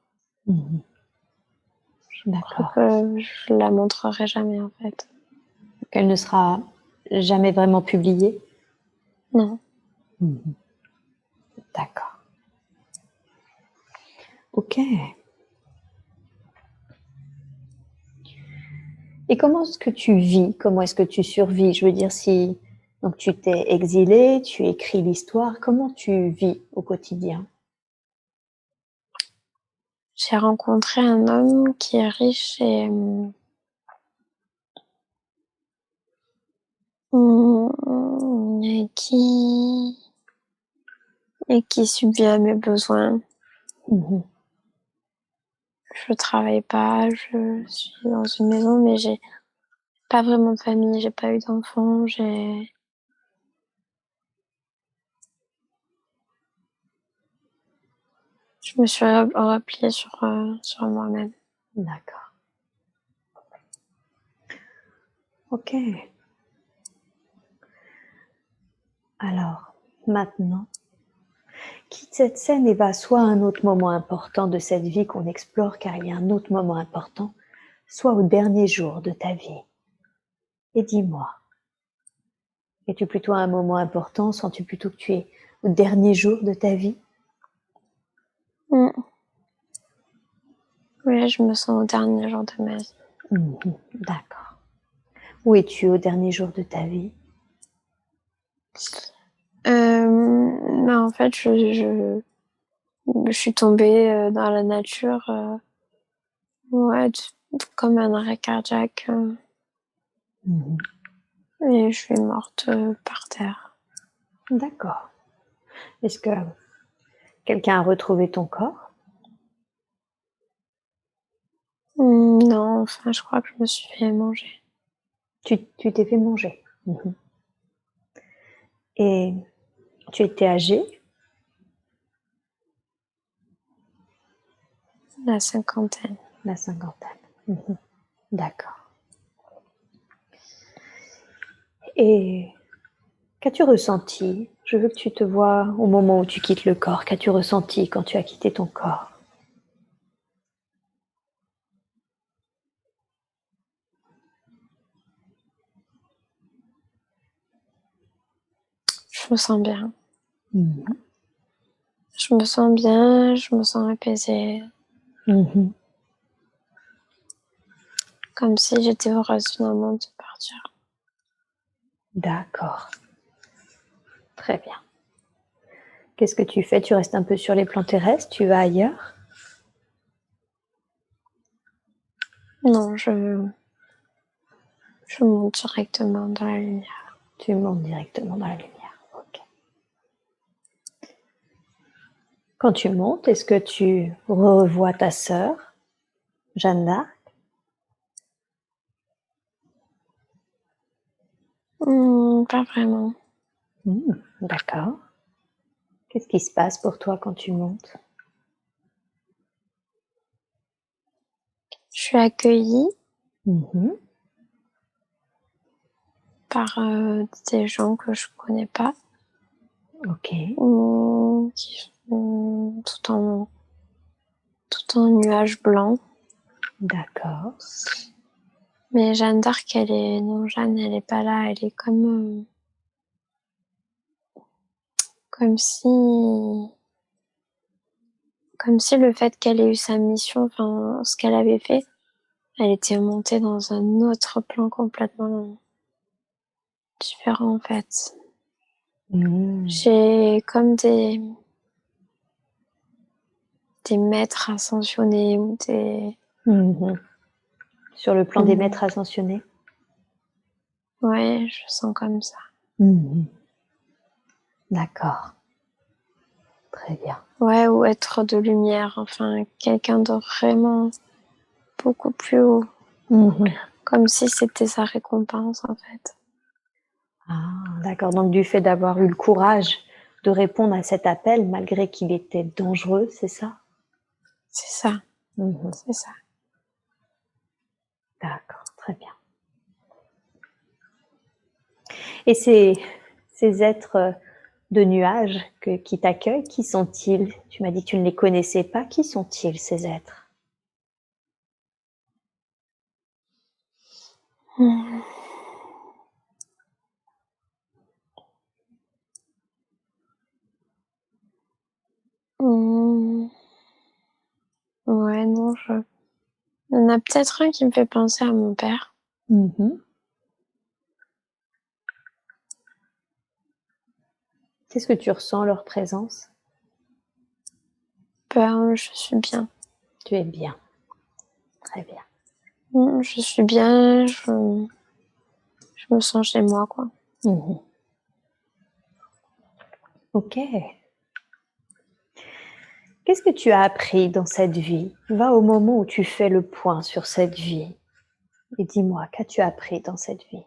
D'accord. Que je la montrerai jamais, en fait. Qu'elle ne sera jamais vraiment publiée? Non. D'accord. Ok. Et comment est-ce que tu vis? Comment est-ce que tu survis? Je veux dire, si donc tu t'es exilé, tu écris l'histoire, comment tu vis au quotidien? J'ai rencontré un homme qui est riche et qui subvient à mes besoins. Je travaille pas, je suis dans une maison, mais j'ai pas vraiment de famille, j'ai pas eu d'enfants, je me suis repliée sur moi-même. D'accord. Ok. Alors, maintenant, quitte cette scène et va soit à un autre moment important de cette vie qu'on explore, car il y a un autre moment important, soit au dernier jour de ta vie. Et dis-moi, es-tu plutôt à un moment important? Sens-tu plutôt que tu es au dernier jour de ta vie? Mm. Oui, je me sens au dernier jour de ma vie. D'accord. Où es-tu au dernier jour de ta vie? En fait, je suis tombée dans la nature, ouais, comme un arrêt cardiaque, et je suis morte par terre. D'accord. Est-ce que quelqu'un a retrouvé ton corps? Non, enfin, je crois que je me suis fait manger. Tu t'es fait manger. Et tu étais âgée? La cinquantaine. La cinquantaine. D'accord. Et qu'as-tu ressenti? Je veux que tu te vois au moment où tu quittes le corps. Qu'as-tu ressenti quand tu as quitté ton corps? Je me sens bien. Je me sens bien, je me sens apaisée. Comme si j'étais heureuse finalement de partir. D'accord. Très bien. Qu'est-ce que tu fais? Tu restes un peu sur les plans terrestres? Tu vas ailleurs? Non, je monte directement dans la lumière. Tu montes directement dans la lumière. Ok. Quand tu montes, est-ce que tu revois ta sœur, Jeanne d'Arc? Pas vraiment. D'accord. Qu'est-ce qui se passe pour toi quand tu montes? Je suis accueillie Mhm. par des gens que je connais pas, Ok. qui sont tout en nuages blancs. D'accord. Mais Jeanne d'Arc, Jeanne, elle est pas là. Elle est comme si le fait qu'elle ait eu sa mission, enfin, ce qu'elle avait fait, elle était montée dans un autre plan complètement différent, en fait. J'ai comme des maîtres ascensionnés ou des... Sur le plan des maîtres ascensionnés? Ouais, je sens comme ça. D'accord. Très bien. Ouais, ou être de lumière, enfin, quelqu'un de vraiment beaucoup plus haut. Comme si c'était sa récompense, en fait. Ah, d'accord. Donc, du fait d'avoir eu le courage de répondre à cet appel, malgré qu'il était dangereux, c'est ça? C'est ça. C'est ça. D'accord, très bien. Et ces êtres de nuages qui t'accueillent, qui sont-ils? Tu m'as dit que tu ne les connaissais pas. Qui sont-ils, ces êtres? Ouais, non, il y en a peut-être un qui me fait penser à mon père. Qu'est-ce que tu ressens, leur présence? Ben, je suis bien. Tu es bien. Très bien. Je suis bien, je me sens chez moi, quoi. Ok. Qu'est-ce que tu as appris dans cette vie? Va au moment où tu fais le point sur cette vie et dis-moi, qu'as-tu appris dans cette vie?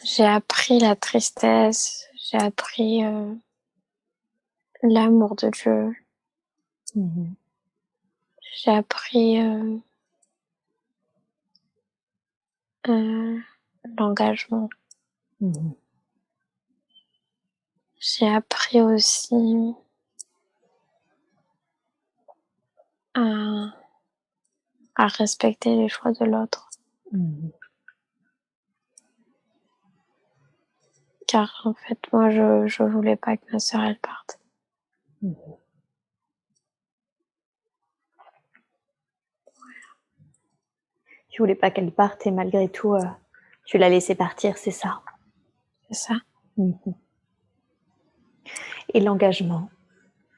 J'ai appris la tristesse, j'ai appris l'amour de Dieu, j'ai appris l'engagement. j'ai appris aussi à respecter les choix de l'autre. Car en fait, moi, je voulais pas que ma sœur, elle parte. Tu voulais pas qu'elle parte et malgré tout, tu l'as laissée partir, c'est ça? C'est ça. Et l'engagement?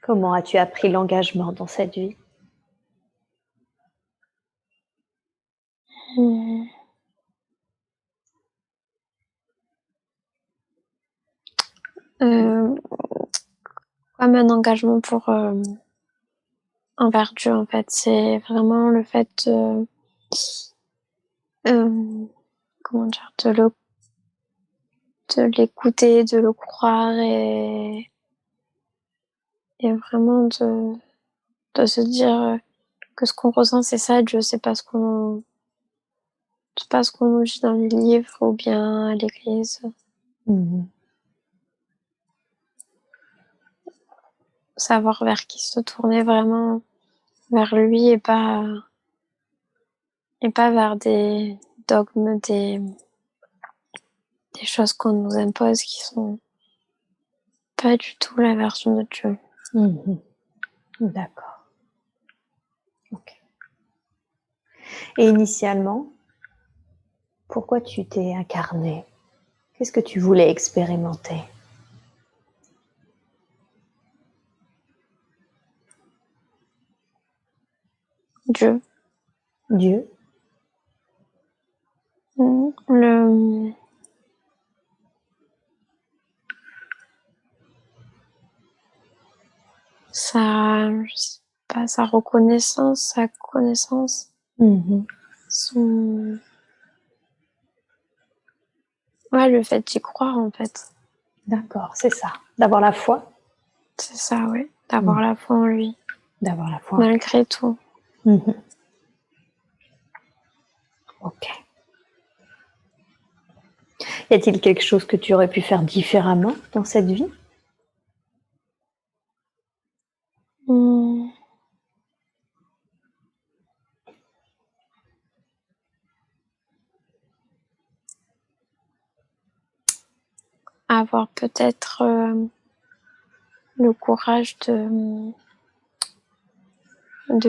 Comment as-tu appris l'engagement dans cette vie? Comme un engagement pour envers Dieu, en fait. C'est vraiment le fait comment dire, de l'écouter, de le croire et vraiment de se dire que ce qu'on ressent c'est ça, Dieu, c'est pas ce qu'on nous dit dans les livres ou bien à l'église. Savoir vers qui se tourner, vraiment vers lui et pas vers des dogmes, des choses qu'on nous impose qui sont pas du tout la version de Dieu. D'accord. Ok. Et initialement, pourquoi tu t'es incarné? Qu'est-ce que tu voulais expérimenter? Dieu. Dieu? Je sais pas, sa reconnaissance, sa connaissance, ouais, le fait d'y croire, en fait. D'accord, c'est ça. D'avoir la foi? C'est ça, oui. D'avoir la foi en lui. D'avoir la foi. Malgré tout. Ok. Y a-t-il quelque chose que tu aurais pu faire différemment dans cette vie? Avoir peut-être le courage de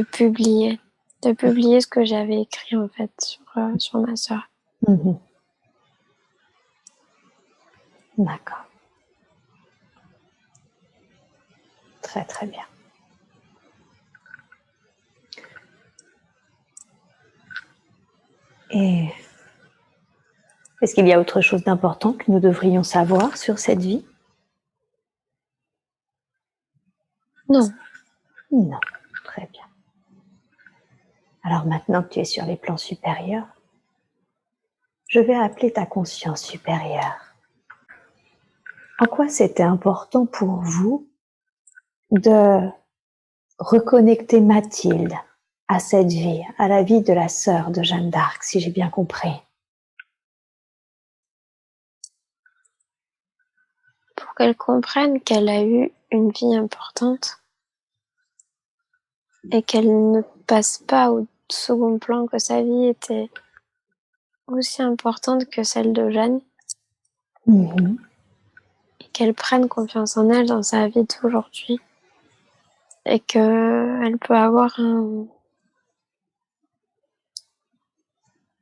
publier ce que j'avais écrit en fait sur ma sœur. D'accord. Très très bien. Et est-ce qu'il y a autre chose d'important que nous devrions savoir sur cette vie? Non. Non. Très bien. Alors maintenant que tu es sur les plans supérieurs, je vais appeler ta conscience supérieure. En quoi c'était important pour vous de reconnecter Mathilde à cette vie, à la vie de la sœur de Jeanne d'Arc, si j'ai bien compris? Pour qu'elle comprenne qu'elle a eu une vie importante et qu'elle ne passe pas au second plan, que sa vie était aussi importante que celle de Jeanne. Et qu'elle prenne confiance en elle dans sa vie d'aujourd'hui. Et qu'elle peut avoir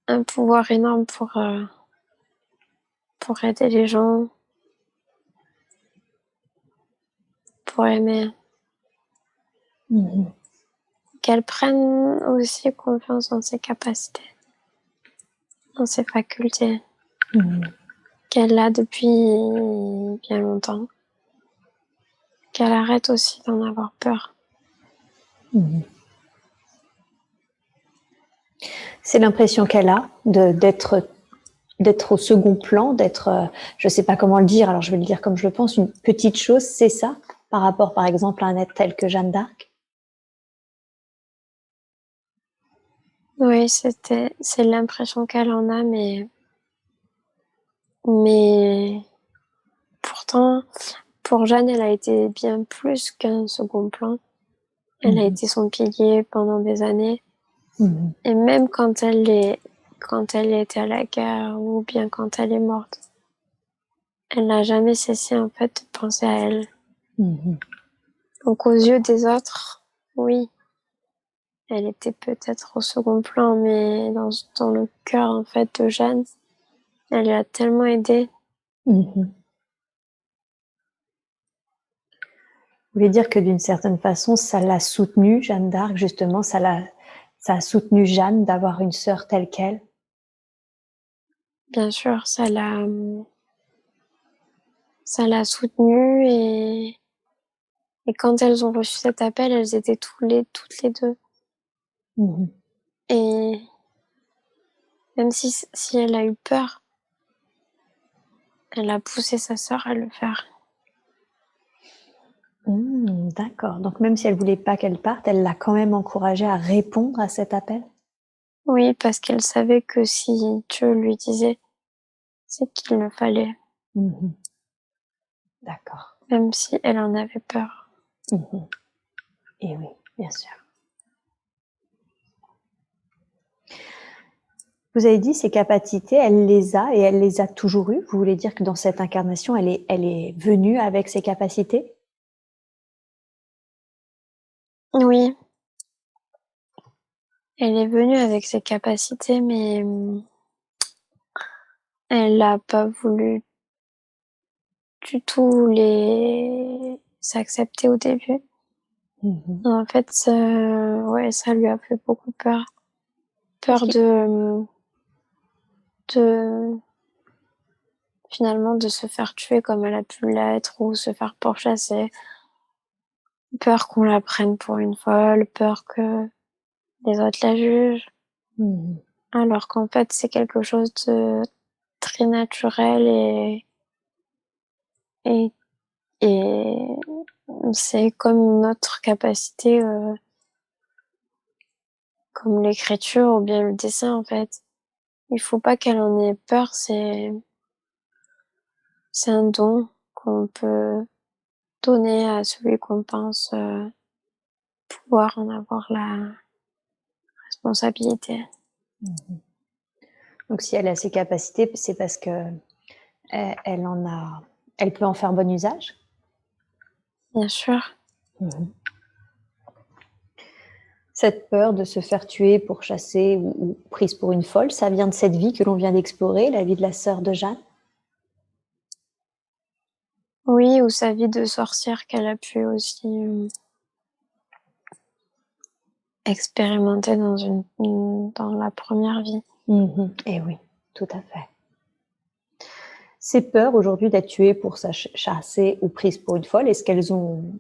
un pouvoir énorme pour aider les gens, pour aimer. Qu'elle prenne aussi confiance en ses capacités, en ses facultés, qu'elle a depuis bien longtemps. Qu'elle arrête aussi d'en avoir peur. C'est l'impression qu'elle a d'être au second plan, d'être, je ne sais pas comment le dire, alors je vais le dire comme je le pense, une petite chose, c'est ça, par rapport par exemple à un être tel que Jeanne d'Arc? Oui, c'est l'impression qu'elle en a, mais pourtant, pour Jeanne, elle a été bien plus qu'un second plan. Elle a été son pilier pendant des années. Et même quand elle était à la guerre ou bien quand elle est morte, elle n'a jamais cessé en fait de penser à elle. Donc aux yeux des autres, oui, elle était peut-être au second plan, mais dans le cœur en fait de Jeanne, elle a tellement aidé. Vous voulez dire que d'une certaine façon, ça l'a soutenue, Jeanne d'Arc, justement, ça a soutenu Jeanne d'avoir une sœur telle qu'elle? Bien sûr, ça l'a soutenue et quand elles ont reçu cet appel, elles étaient toutes les deux. Et même si elle a eu peur, elle a poussé sa sœur à le faire. D'accord. Donc même si elle voulait pas qu'elle parte, elle l'a quand même encouragée à répondre à cet appel? Oui, parce qu'elle savait que si Dieu lui disait, c'est qu'il le fallait. D'accord. Même si elle en avait peur. Et oui, bien sûr. Vous avez dit ces capacités, elle les a et elle les a toujours eues. Vous voulez dire que dans cette incarnation, elle est venue avec ses capacités? Oui. Elle est venue avec ses capacités, mais elle n'a pas voulu du tout les accepter au début. En fait, ça lui a fait beaucoup peur. Peur finalement de se faire tuer comme elle a pu l'être ou se faire pourchasser. Peur qu'on la prenne pour une folle, peur que les autres la jugent. Alors qu'en fait, c'est quelque chose de très naturel et c'est comme une autre capacité, comme l'écriture ou bien le dessin, en fait. Il faut pas qu'elle en ait peur, c'est un don qu'on peut donner à celui qu'on pense, pouvoir en avoir la responsabilité. Donc si elle a ces capacités, c'est parce que elle peut en faire bon usage? Bien sûr. Cette peur de se faire tuer, pourchasser ou prise pour une folle, ça vient de cette vie que l'on vient d'explorer, la vie de la sœur de Jeanne? Oui, ou sa vie de sorcière qu'elle a pu aussi, expérimenter dans la première vie. Eh oui, tout à fait. Ces peurs aujourd'hui d'être tuée pour chasser ou prise pour une folle, est-ce qu'elles ont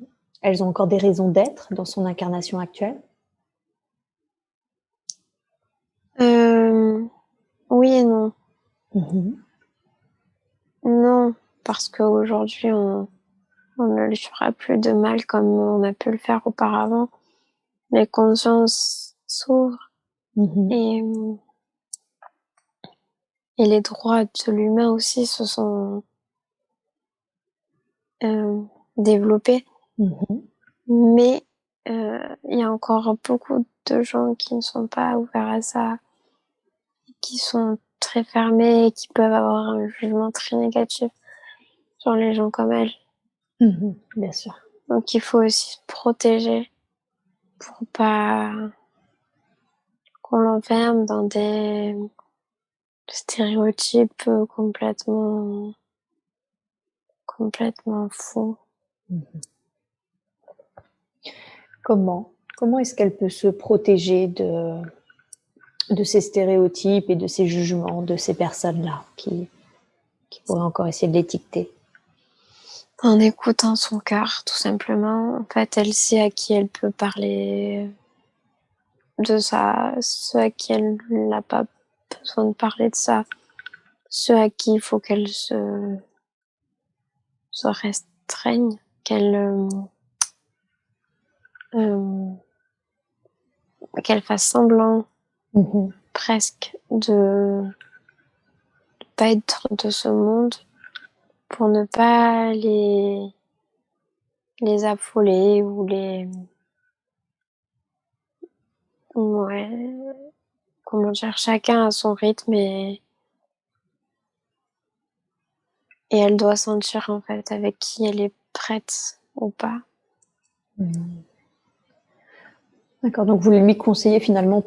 encore des raisons d'être dans son incarnation actuelle? Oui et non. Non, parce qu'aujourd'hui, on ne lui fera plus de mal comme on a pu le faire auparavant. Les consciences s'ouvrent et les droits de l'humain aussi se sont développés. Mais il y a encore beaucoup de gens qui ne sont pas ouverts à ça, qui sont très fermés et qui peuvent avoir un jugement très négatif sur les gens comme elle. Bien sûr. Donc il faut aussi se protéger pour pas qu'on l'enferme dans des stéréotypes complètement fous. Comment est-ce qu'elle peut se protéger de ces stéréotypes et de ces jugements de ces personnes-là qui pourraient encore essayer de l'étiqueter? En écoutant son cœur, tout simplement. En fait, elle sait à qui elle peut parler de ça, ceux à qui elle n'a pas besoin de parler de ça, ceux à qui il faut qu'elle se restreigne, qu'elle fasse semblant presque de pas être de ce monde pour ne pas les les affoler ou les... Ouais, comment dire, chacun a son rythme et elle doit sentir en fait avec qui elle est prête ou pas. D'accord, donc vous lui conseillez finalement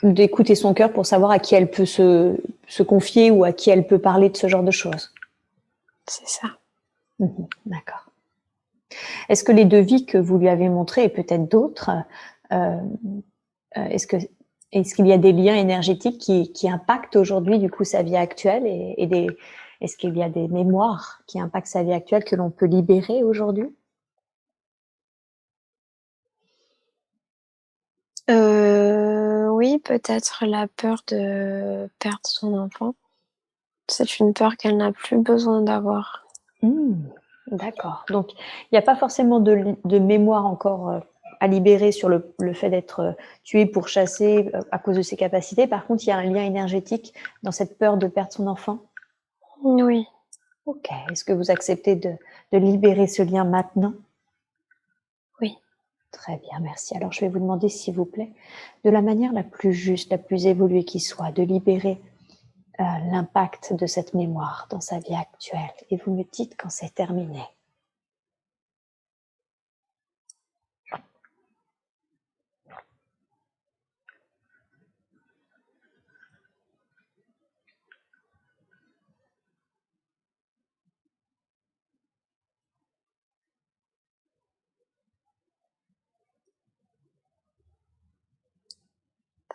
d'écouter son cœur pour savoir à qui elle peut se confier ou à qui elle peut parler de ce genre de choses. C'est ça. D'accord. Est-ce que les devis que vous lui avez montrés et peut-être d'autres, est-ce qu'il y a des liens énergétiques qui impactent aujourd'hui du coup sa vie actuelle est-ce qu'il y a des mémoires qui impactent sa vie actuelle que l'on peut libérer aujourd'hui? Oui, peut-être la peur de perdre son enfant. C'est une peur qu'elle n'a plus besoin d'avoir. D'accord. Donc, il n'y a pas forcément de mémoire encore à libérer sur le fait d'être tué pour chasser à cause de ses capacités. Par contre, il y a un lien énergétique dans cette peur de perdre son enfant. Oui. Ok. Est-ce que vous acceptez de libérer ce lien maintenant? Oui. Très bien, merci. Alors, je vais vous demander, s'il vous plaît, de la manière la plus juste, la plus évoluée qui soit, de libérer l'impact de cette mémoire dans sa vie actuelle. Et vous me dites quand c'est terminé.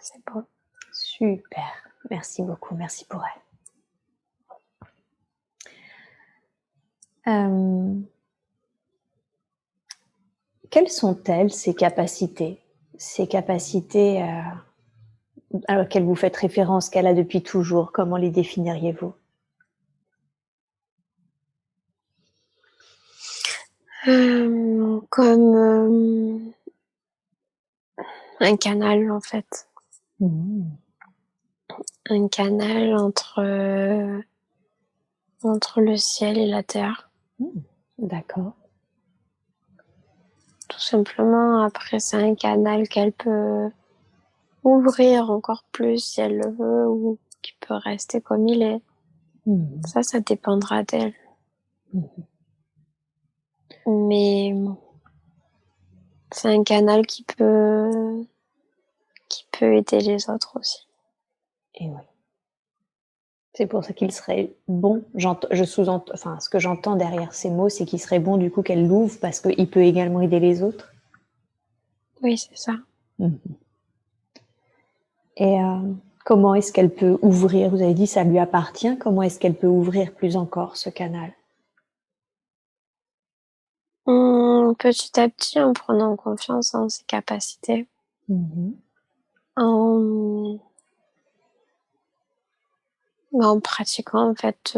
C'est bon. Super. Merci beaucoup. Merci pour elle. Quelles sont-elles, ces capacités? Ces capacités à laquelle vous faites référence, qu'elle a depuis toujours, comment les définiriez-vous? Comme un canal en fait. Un canal entre le ciel et la terre. D'accord. Tout simplement, après c'est un canal qu'elle peut ouvrir encore plus si elle le veut ou qui peut rester comme il est. Ça dépendra d'elle. Mais c'est un canal qui peut aider les autres aussi. Et oui. C'est pour ça qu'il serait bon, enfin, ce que j'entends derrière ces mots, c'est qu'il serait bon du coup qu'elle l'ouvre parce qu'il peut également aider les autres. Oui, c'est ça. Et comment est-ce qu'elle peut ouvrir? Vous avez dit ça lui appartient. Comment est-ce qu'elle peut ouvrir plus encore ce canal? Petit à petit, en prenant confiance en ses capacités, en pratiquant en fait,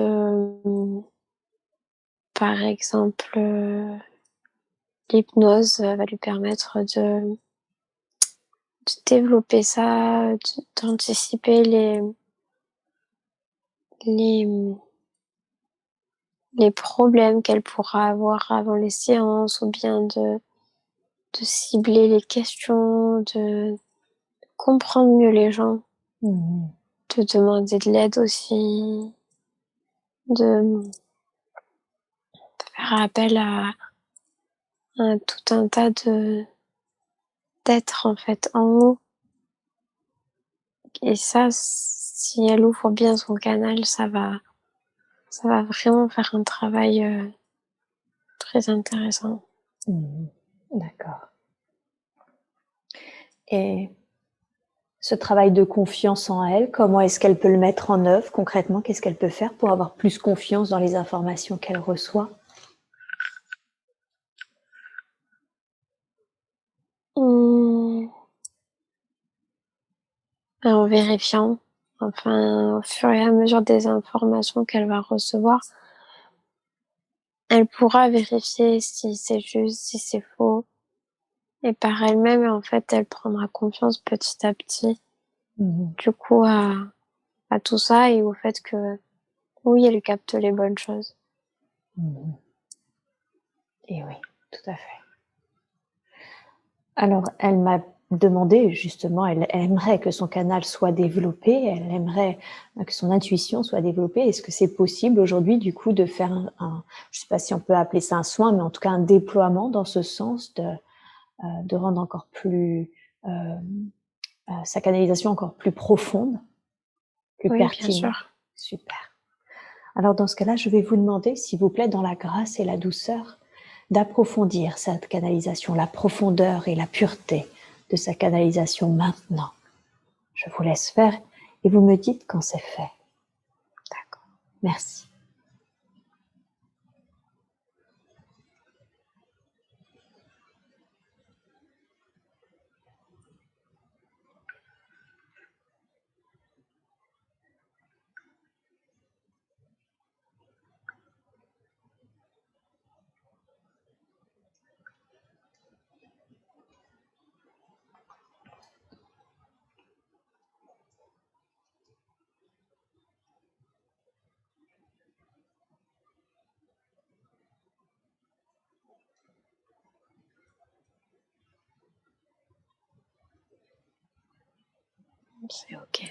par exemple, l'hypnose va lui permettre de développer ça, d'anticiper les les problèmes qu'elle pourra avoir avant les séances ou bien de cibler les questions, de comprendre mieux les gens, de demander de l'aide aussi, de faire appel à tout un tas d'êtres en fait en nous. Et ça, si elle ouvre bien son canal, ça va vraiment faire un travail très intéressant. D'accord. Et ce travail de confiance en elle, comment est-ce qu'elle peut le mettre en œuvre concrètement? Qu'est-ce qu'elle peut faire pour avoir plus confiance dans les informations qu'elle reçoit? En vérifiant, enfin, au fur et à mesure des informations qu'elle va recevoir, elle pourra vérifier si c'est juste, si c'est faux. Et par elle-même, en fait, elle prendra confiance petit à petit, du coup, à tout ça et au fait que, oui, elle capte les bonnes choses. Et oui. tout à fait. Alors, elle m'a demandé justement, elle aimerait que son canal soit développé, elle aimerait que son intuition soit développée. Est-ce que c'est possible aujourd'hui, du coup, de faire je ne sais pas si on peut appeler ça un soin, mais en tout cas un déploiement dans ce sens de rendre encore plus sa canalisation encore plus profonde, plus Oui, bien pertinente? sûr. Super. Alors dans ce cas-là, je vais vous demander, s'il vous plaît, dans la grâce et la douceur, d'approfondir cette canalisation, la profondeur et la pureté de sa canalisation maintenant. Je vous laisse faire et vous me dites quand c'est fait. D'accord. Merci. C'est OK.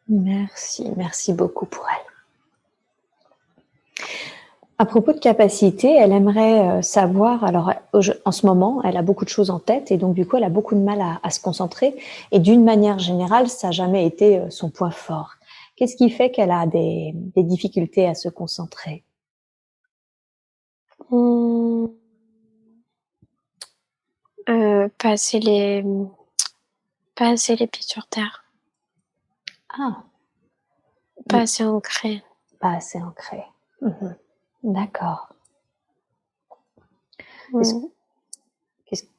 Merci, merci beaucoup pour elle. À propos de capacité, elle aimerait savoir, alors en ce moment, elle a beaucoup de choses en tête et donc du coup, elle a beaucoup de mal à se concentrer et d'une manière générale, ça n'a jamais été son point fort. Qu'est-ce qui fait qu'elle a des difficultés à se concentrer? Pas assez les pieds sur terre. Ah, Pas assez ancré. pas assez ancré. D'accord.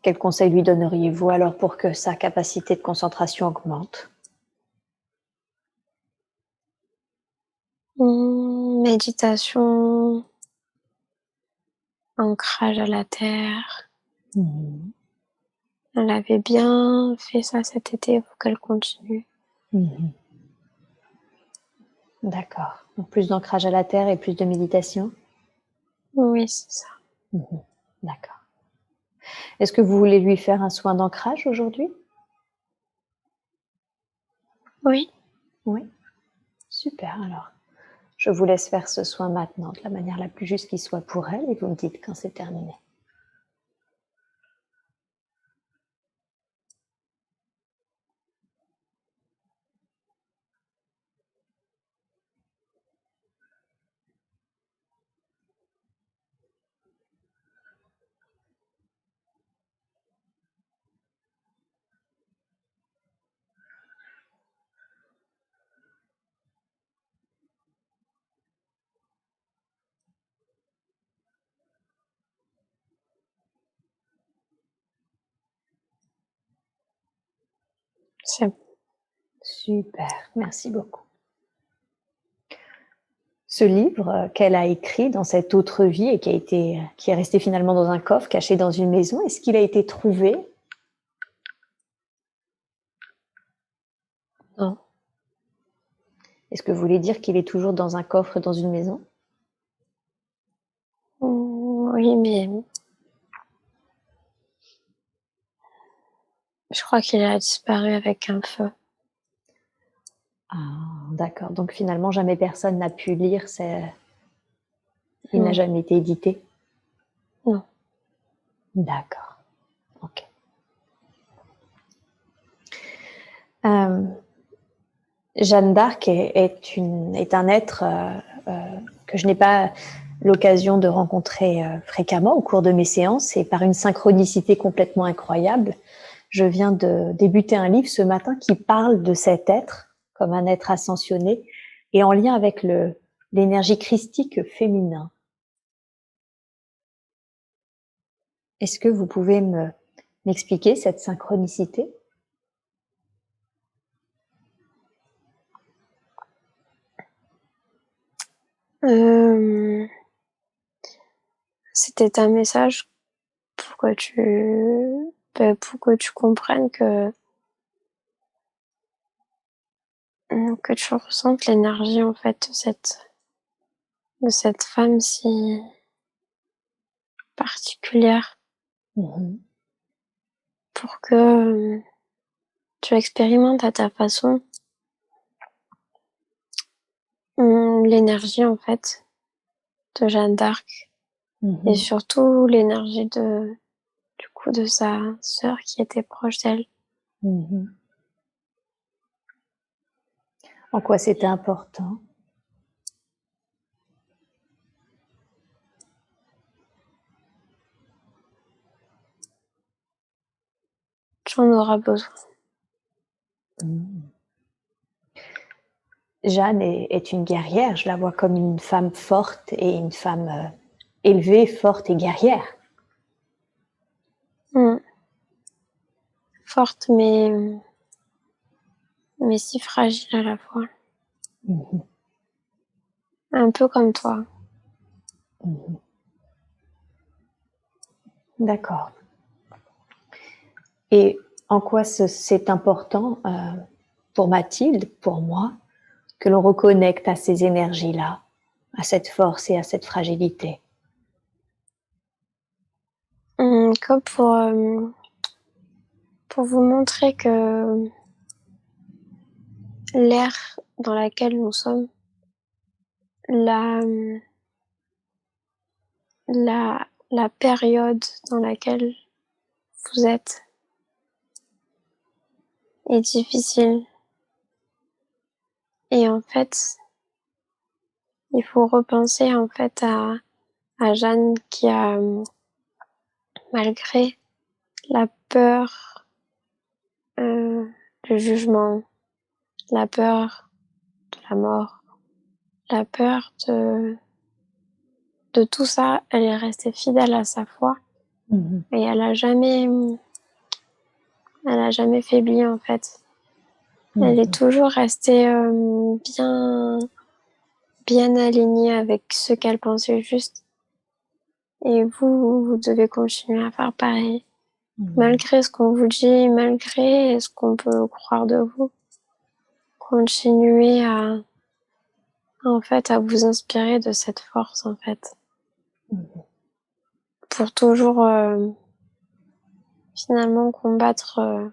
Quel conseil lui donneriez-vous alors pour que sa capacité de concentration augmente? Méditation, ancrage à la terre. Elle avait bien fait ça cet été, il faut qu'elle continue. D'accord. Donc plus d'ancrage à la terre et plus de méditation? Oui, c'est ça. D'accord. Est-ce que vous voulez lui faire un soin d'ancrage aujourd'hui? Oui. Oui. Super alors. Je vous laisse faire ce soin maintenant de la manière la plus juste qui soit pour elle et vous me dites quand c'est terminé. C'est bon. Super, merci beaucoup. Ce livre qu'elle a écrit dans cette autre vie et qui est resté finalement dans un coffre caché dans une maison, est-ce qu'il a été trouvé? Non. Est-ce que vous voulez dire qu'il est toujours dans un coffre dans une maison? Oui, mais je crois qu'il a disparu avec un feu. Ah, d'accord. Donc finalement, jamais personne n'a pu lire. Il n'a jamais été édité? Non. D'accord. Ok. Jeanne d'Arc est un être que je n'ai pas l'occasion de rencontrer fréquemment au cours de mes séances et par une synchronicité complètement incroyable, je viens de débuter un livre ce matin qui parle de cet être comme un être ascensionné et en lien avec l'énergie christique féminin. Est-ce que vous pouvez m'expliquer cette synchronicité? C'était un message pour que tu comprennes que tu ressentes l'énergie en fait de cette femme si particulière. pour que tu expérimentes à ta façon l'énergie en fait de Jeanne d'Arc et surtout l'énergie du coup de sa sœur qui était proche d'elle. En quoi c'était important? Tu en auras besoin. Jeanne est une guerrière, je la vois comme une femme forte et une femme élevée, forte et guerrière. Forte mais si fragile à la fois. Un peu comme toi. D'accord. Et en quoi c'est important pour Mathilde, pour moi, que l'on reconnecte à ces énergies-là, à cette force et à cette fragilité? Comme pour vous montrer que l'ère dans laquelle nous sommes, la période dans laquelle vous êtes est difficile. Et en fait, il faut repenser en fait à Jeanne qui a, malgré la peur du jugement, la peur de la mort, la peur de tout ça, elle est restée fidèle à sa foi et elle a jamais faibli en fait. Elle est toujours restée bien alignée avec ce qu'elle pensait juste. Et vous devez continuer à faire pareil. Malgré ce qu'on vous dit, malgré ce qu'on peut croire de vous, continuez en fait, à vous inspirer de cette force, en fait. Pour toujours, finalement, combattre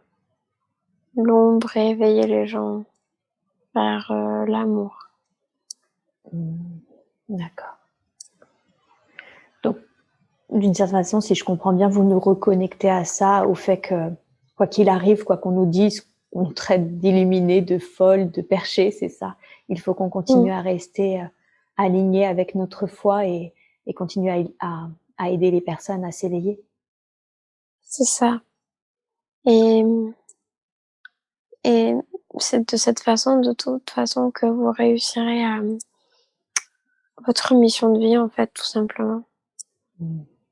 l'ombre et éveiller les gens vers l'amour. D'accord. Donc, d'une certaine façon, si je comprends bien, vous nous reconnectez à ça, au fait que, quoi qu'il arrive, quoi qu'on nous dise, on nous traite d'illuminés, de folles, de perchés, c'est ça. Il faut qu'on continue à rester alignés avec notre foi et continuer à aider les personnes à s'éveiller. C'est ça. Et c'est de cette façon, de toute façon, que vous réussirez à votre mission de vie, en fait, tout simplement.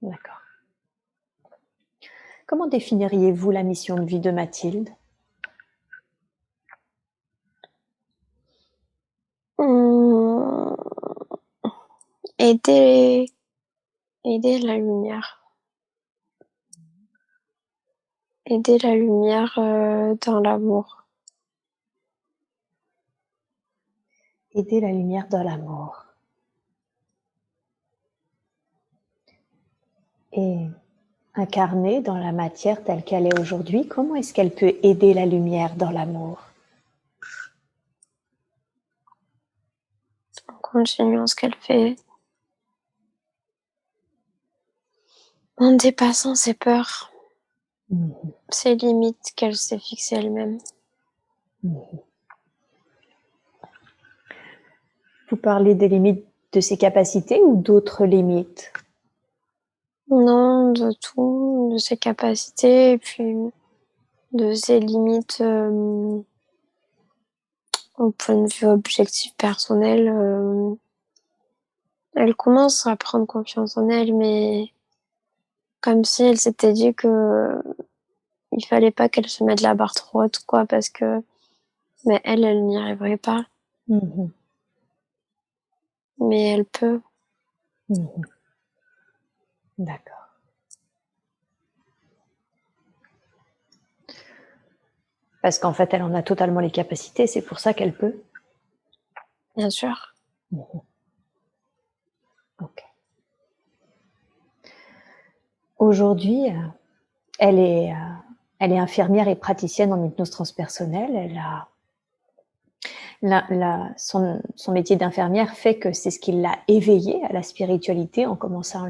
D'accord. Comment définiriez-vous la mission de vie de Mathilde? Aider la lumière. Aider la lumière dans l'amour. Aider la lumière dans l'amour. Et incarnée dans la matière telle qu'elle est aujourd'hui, comment est-ce qu'elle peut aider la lumière dans l'amour? En continuant ce qu'elle fait. En dépassant ses peurs. Ses limites qu'elle s'est fixées elle-même. Vous parlez des limites de ses capacités ou d'autres limites? Non, de tout, de ses capacités et puis de ses limites au point de vue objectif personnel. Elle commence à prendre confiance en elle, mais comme si elle s'était dit que il fallait pas qu'elle se mette la barre trop haute, quoi, parce que mais elle n'y arriverait pas. Mais elle peut. D'accord. Parce qu'en fait, elle en a totalement les capacités, c'est pour ça qu'elle peut. Bien sûr. Ok. Aujourd'hui, Elle est infirmière et praticienne en hypnose transpersonnelle. Elle a son métier d'infirmière fait que c'est ce qui l'a éveillée à la spiritualité en commençant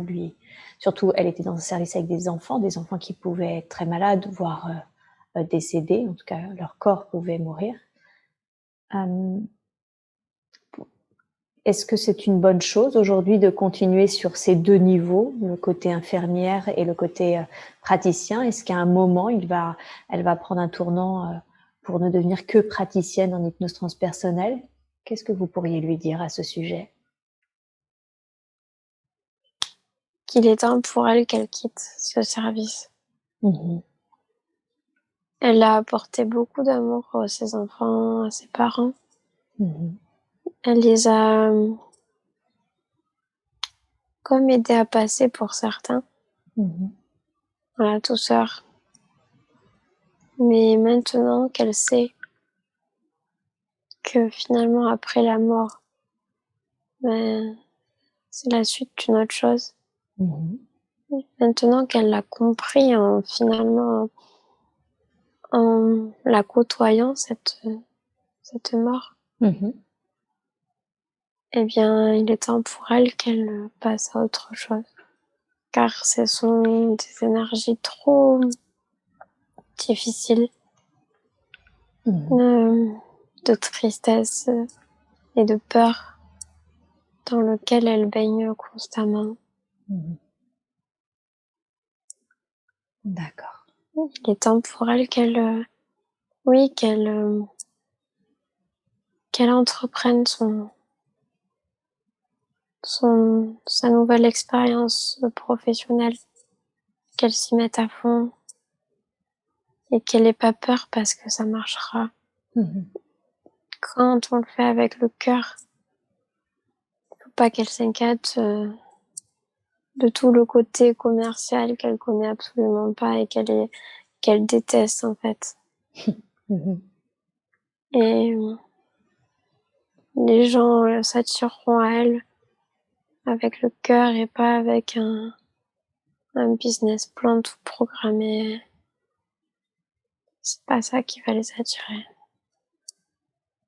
surtout elle était dans un service avec des enfants qui pouvaient être très malades, voire décédés, en tout cas leur corps pouvait mourir. Est-ce que c'est une bonne chose aujourd'hui de continuer sur ces deux niveaux, le côté infirmière et le côté praticien? Est-ce qu'à un moment, elle va prendre un tournant pour ne devenir que praticienne en hypnose transpersonnelle? Qu'est-ce que vous pourriez lui dire à ce sujet? Qu'il est temps pour elle qu'elle quitte ce service. Elle a apporté beaucoup d'amour à ses enfants, à ses parents. Elle les a comme aidés à passer pour certains. Dans la douceur. Mais maintenant qu'elle sait que finalement après la mort, c'est la suite d'une autre chose. Maintenant qu'elle l'a compris finalement en la côtoyant, cette mort, eh bien, il est temps pour elle qu'elle passe à autre chose. Car ce sont des énergies trop difficiles, de tristesse et de peur dans lequel elle baigne constamment. D'accord. Il est temps pour elle qu'elle entreprenne sa nouvelle expérience professionnelle, qu'elle s'y mette à fond et qu'elle ait pas peur parce que ça marchera. Quand on le fait avec le cœur, faut pas qu'elle s'inquiète de tout le côté commercial qu'elle connaît absolument pas et qu'elle déteste en fait. Et les gens s'attireront à elle avec le cœur et pas avec un business plan tout programmé. C'est pas ça qui va les attirer.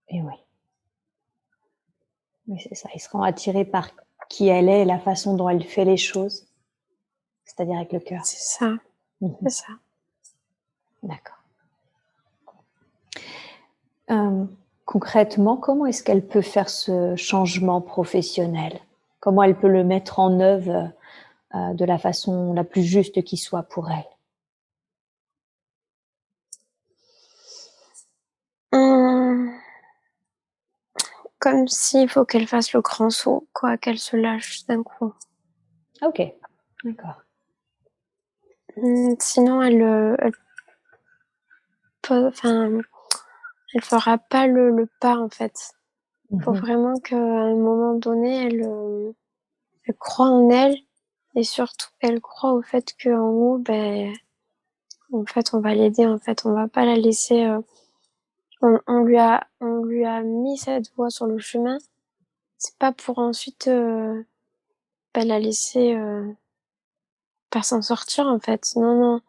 Et oui. Oui, c'est ça. Ils seront attirés par qui elle est et la façon dont elle fait les choses, c'est-à-dire avec le cœur. C'est ça. C'est ça. D'accord. Concrètement, comment est-ce qu'elle peut faire ce changement professionnel? Comment elle peut le mettre en œuvre de la façon la plus juste qui soit pour elle? Comme s'il faut qu'elle fasse le grand saut, quoi, qu'elle se lâche d'un coup. Ok, d'accord. Sinon, elle fera pas le pas en fait. Il faut vraiment qu'à un moment donné, elle croit en elle et surtout elle croit au fait qu'en haut, en fait, on va l'aider. En fait, on va pas la laisser. On lui a mis cette voie sur le chemin. C'est pas pour ensuite la laisser pas s'en sortir en fait. Non,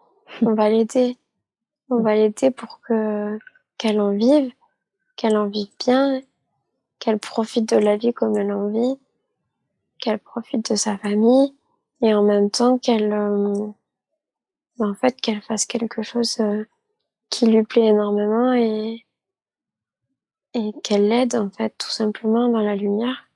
on va l'aider. On va l'aider pour qu'elle en vive bien, qu'elle profite de la vie comme elle a envie, qu'elle profite de sa famille et en même temps en fait, qu'elle fasse quelque chose qui lui plaît énormément et qu'elle l'aide en fait tout simplement dans la lumière.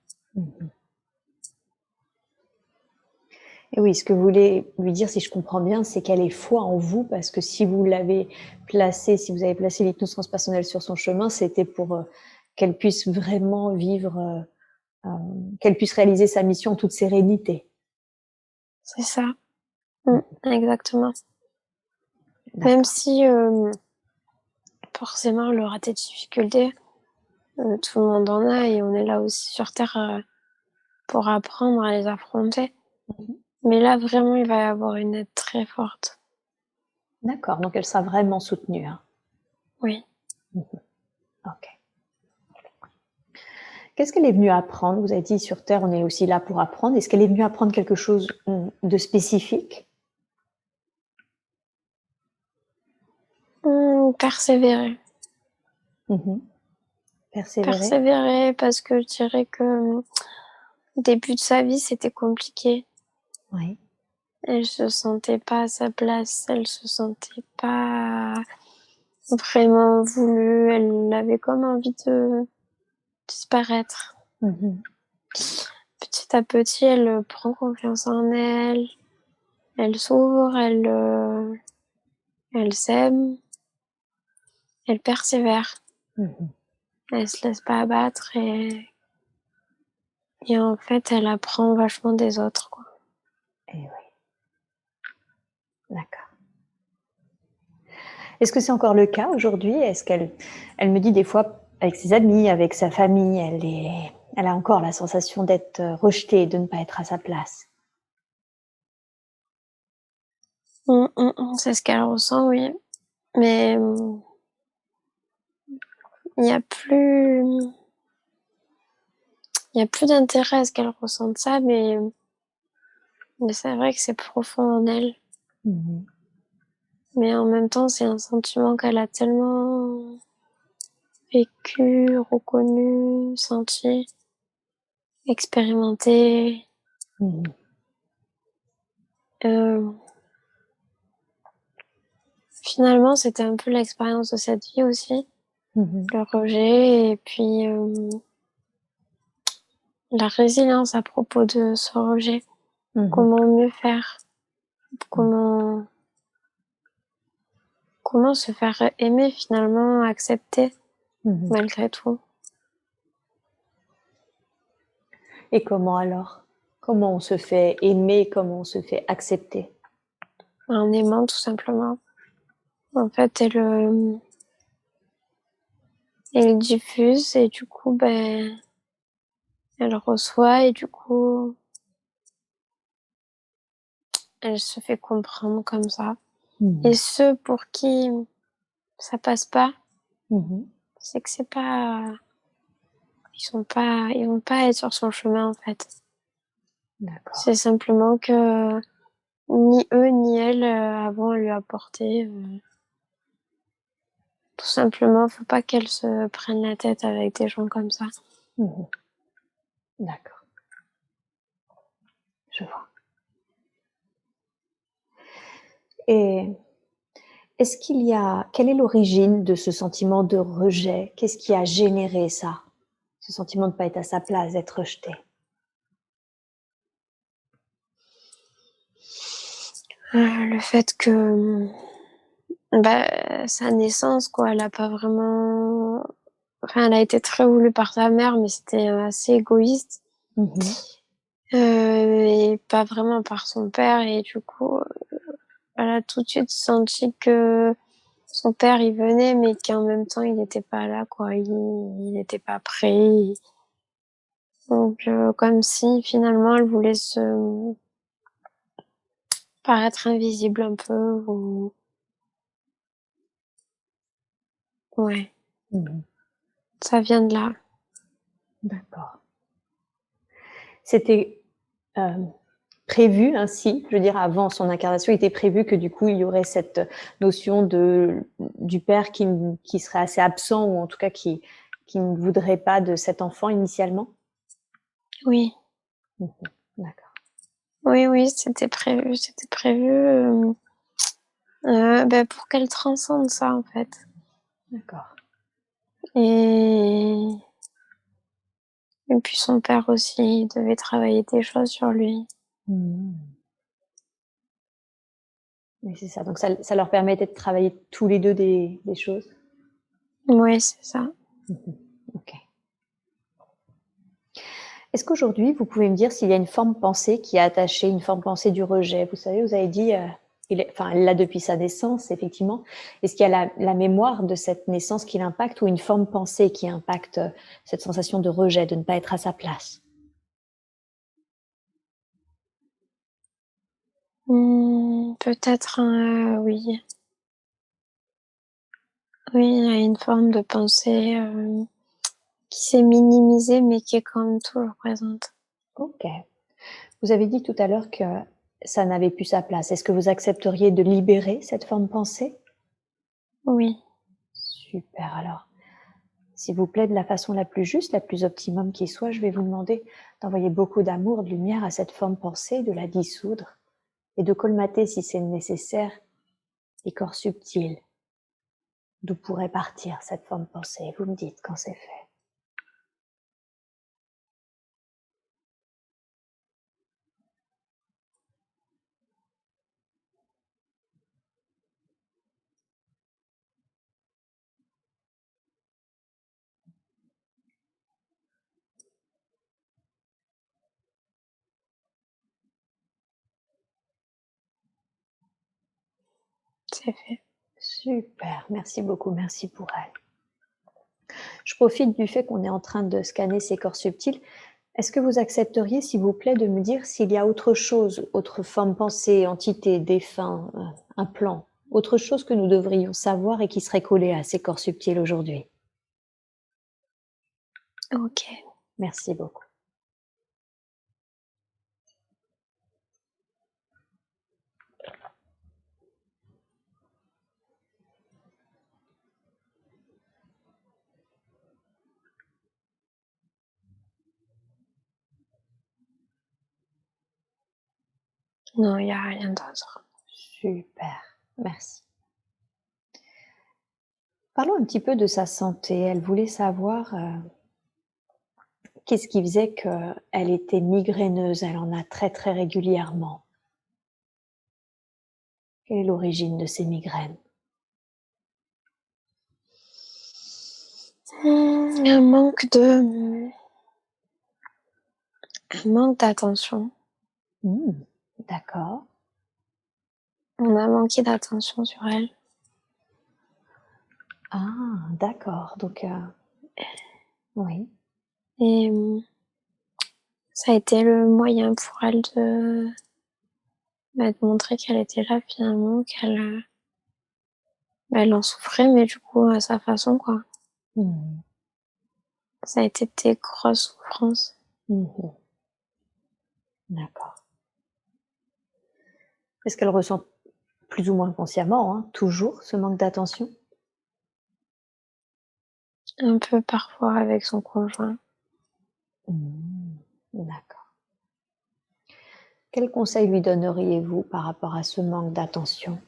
Et oui, ce que vous voulez lui dire, si je comprends bien, c'est qu'elle ait foi en vous, parce que si vous avez placé l'hypnose transpersonnelle sur son chemin, c'était pour qu'elle puisse vraiment vivre, qu'elle puisse réaliser sa mission en toute sérénité. C'est ça. Exactement. Même si forcément elle aura des difficultés, tout le monde en a et on est là aussi sur Terre pour apprendre à les affronter. Mais là, vraiment, il va y avoir une aide très forte. D'accord, donc elle sera vraiment soutenue. Hein. Oui. Ok. Qu'est-ce qu'elle est venue apprendre? Vous avez dit sur Terre, on est aussi là pour apprendre. Est-ce qu'elle est venue apprendre quelque chose de spécifique? Persévérer. Persévérer. Persévérer parce que je dirais que au début de sa vie, c'était compliqué. Oui. Elle se sentait pas à sa place, elle se sentait pas vraiment voulue, elle avait comme envie de disparaître. Petit à petit, elle prend confiance en elle, elle s'ouvre, elle s'aime, elle persévère. Elle se laisse pas abattre et en fait, elle apprend vachement des autres, quoi. Eh oui. D'accord. Est-ce que c'est encore le cas aujourd'hui? Est-ce qu'elle me dit des fois, avec ses amis, avec sa famille, elle a encore la sensation d'être rejetée, de ne pas être à sa place? C'est ce qu'elle ressent, oui. Mais il y a plus d'intérêt à ce qu'elle ressente ça, mais c'est vrai que c'est profond en elle. Mais en même temps, c'est un sentiment qu'elle a tellement vécu, reconnu, senti, expérimenté. Finalement, c'était un peu l'expérience de cette vie aussi, le rejet et puis la résilience à propos de ce rejet. Comment mieux faire? Comment se faire aimer finalement, accepter malgré tout. Et comment alors? Comment on se fait aimer? Comment on se fait accepter? En aimant tout simplement. En fait, elle diffuse et du coup, elle reçoit et du coup, elle se fait comprendre comme ça. Et ceux pour qui ça passe pas, c'est que c'est pas, ils vont pas être sur son chemin en fait. D'accord. C'est simplement que ni eux ni elle avant lui apporter. Tout simplement, faut pas qu'elle se prenne la tête avec des gens comme ça. D'accord. Je vois. Et quelle est l'origine de ce sentiment de rejet? Qu'est-ce qui a généré ça? Ce sentiment de ne pas être à sa place, d'être rejeté? Le fait que, sa naissance quoi, elle a pas vraiment elle a été très voulue par sa mère, mais c'était assez égoïste. Et pas vraiment par son père et du coup, elle a tout de suite senti que son père, il venait, mais qu'en même temps, il était pas là, quoi. Il était pas prêt. Donc, comme si finalement, elle voulait se paraître invisible un peu ou ouais. Ça vient de là. D'accord. C'était prévu ainsi, je veux dire, avant son incarnation, il était prévu que du coup, il y aurait cette notion du père qui serait assez absent ou en tout cas qui ne voudrait pas de cet enfant initialement? Oui. D'accord. Oui, c'était prévu. C'était prévu pour qu'elle transcende ça, en fait. D'accord. Et puis son père aussi, il devait travailler des choses sur lui. Oui, c'est ça. Donc ça leur permettait de travailler tous les deux des choses? Oui, c'est ça. Ok. Est-ce qu'aujourd'hui, vous pouvez me dire s'il y a une forme pensée qui est attachée, une forme pensée du rejet? Vous savez, vous avez dit, elle l'a depuis sa naissance, effectivement. Est-ce qu'il y a la mémoire de cette naissance qui l'impacte ou une forme pensée qui impacte cette sensation de rejet, de ne pas être à sa place? Peut-être, oui. Oui, il y a une forme de pensée qui s'est minimisée, mais qui est quand même toujours présente. Ok. Vous avez dit tout à l'heure que ça n'avait plus sa place. Est-ce que vous accepteriez de libérer cette forme pensée? Oui. Super. Alors, s'il vous plaît, de la façon la plus juste, la plus optimum qui soit, je vais vous demander d'envoyer beaucoup d'amour, de lumière à cette forme pensée, de la dissoudre et de colmater, si c'est nécessaire, les corps subtils d'où pourrait partir cette forme pensée. Vous me dites quand c'est fait. C'est fait. Super, merci beaucoup, merci pour elle. Je profite du fait qu'on est en train de scanner ces corps subtils. Est-ce que vous accepteriez, s'il vous plaît, de me dire s'il y a autre chose, autre forme pensée, entité, défunt, un plan, autre chose que nous devrions savoir et qui serait collé à ces corps subtils aujourd'hui? Ok. Merci beaucoup. Non, il n'y a rien d'autre. Super, merci. Parlons un petit peu de sa santé. Elle voulait savoir qu'est-ce qui faisait qu'elle était migraineuse. Elle en a très très régulièrement. Quelle est l'origine de ces migraines? Un manque d'attention. D'accord. On a manqué d'attention sur elle. Ah, d'accord. Donc, oui. Et ça a été le moyen pour elle de montrer qu'elle était là finalement, elle en souffrait, mais du coup à sa façon, quoi. Mmh. Ça a été des grosses souffrances. Mmh. D'accord. Est-ce qu'elle ressent plus ou moins consciemment, hein, toujours ce manque d'attention? Un peu parfois avec son conjoint. D'accord. Quel conseil lui donneriez-vous par rapport à ce manque d'attention?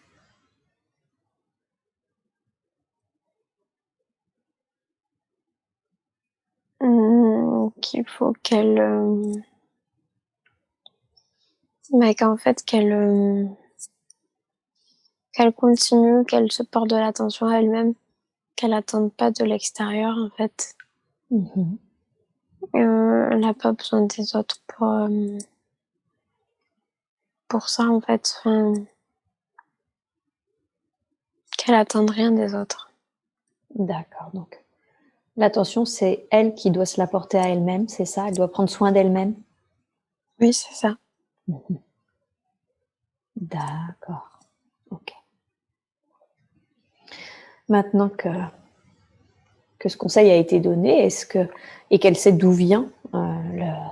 Qu'il faut qu'en fait qu'elle continue, qu'elle se porte de l'attention à elle-même, qu'elle attende pas de l'extérieur en fait. Mmh. Elle n'a pas besoin des autres pour ça en fait, enfin, qu'elle attende rien des autres. D'accord, donc l'attention, c'est elle qui doit se l'apporter à elle-même, c'est ça? Elle doit prendre soin d'elle-même? Oui, c'est ça. Mmh. D'accord, OK. Maintenant que ce conseil a été donné, et qu'elle sait d'où vient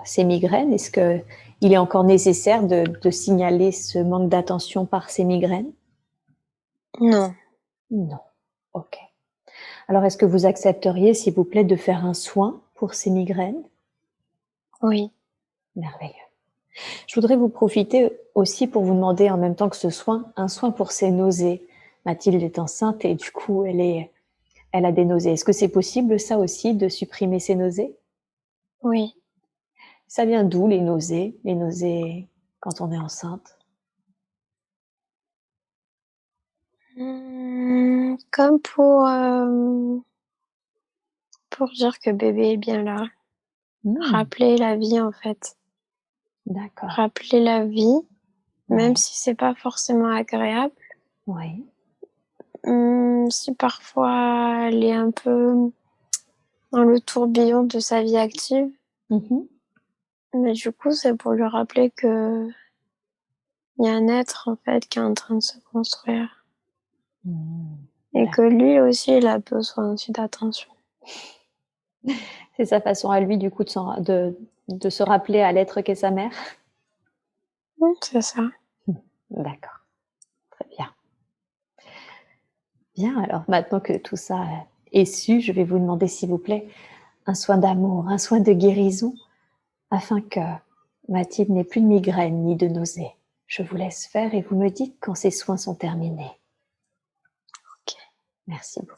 ces migraines, est-ce qu'il est encore nécessaire de signaler ce manque d'attention par ces migraines? Non. Non. Ok. Alors, est-ce que vous accepteriez, s'il vous plaît, de faire un soin pour ces migraines? Oui. Merveilleux. Je voudrais vous profiter aussi pour vous demander en même temps que ce soin, un soin pour ses nausées. Mathilde est enceinte et du coup, elle a des nausées. Est-ce que c'est possible, ça aussi, de supprimer ses nausées? Oui. Ça vient d'où les nausées? Les nausées quand on est enceinte? Comme pour dire que bébé est bien là. Rappeler la vie en fait. D'accord. Rappeler la vie, même Ouais. si c'est pas forcément agréable. Oui. Si parfois elle est un peu dans le tourbillon de sa vie active, Mmh. mais du coup c'est pour lui rappeler que il y a un être en fait qui est en train de se construire et que D'accord. lui aussi il a besoin aussi d'attention. C'est sa façon à lui, du coup, de se rappeler à l'être qu'est sa mère? C'est ça. D'accord, très bien. Bien, alors maintenant que tout ça est su, je vais vous demander, s'il vous plaît, un soin d'amour, un soin de guérison, afin que Mathilde n'ait plus de migraine ni de nausées. Je vous laisse faire et vous me dites quand ces soins sont terminés. Ok. Merci beaucoup.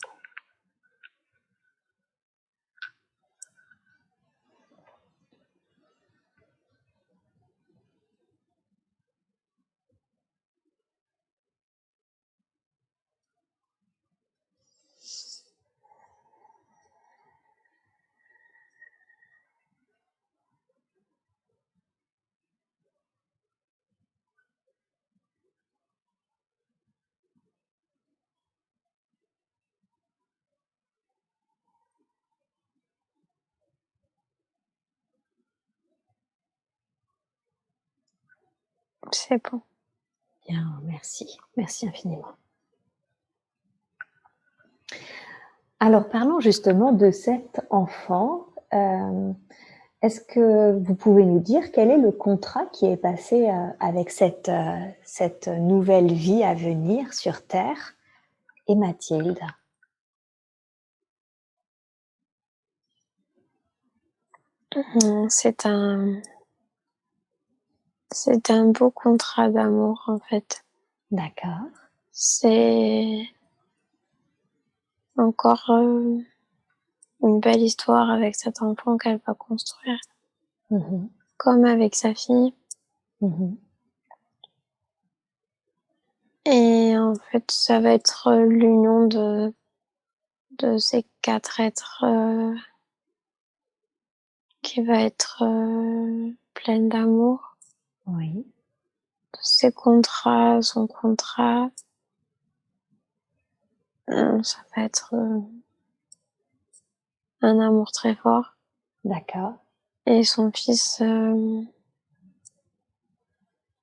C'est bon. Bien, merci. Merci infiniment. Alors, parlons justement de cet enfant. Est-ce que vous pouvez nous dire quel est le contrat qui est passé avec cette nouvelle vie à venir sur Terre et Mathilde? C'est un beau contrat d'amour, en fait. D'accord. C'est encore une belle histoire avec cet enfant qu'elle va construire. Comme avec sa fille. Et en fait, ça va être l'union de ces 4 êtres qui va être pleine d'amour. Oui. Ses contrats, son contrat. Ça va être un amour très fort. D'accord. Et son fils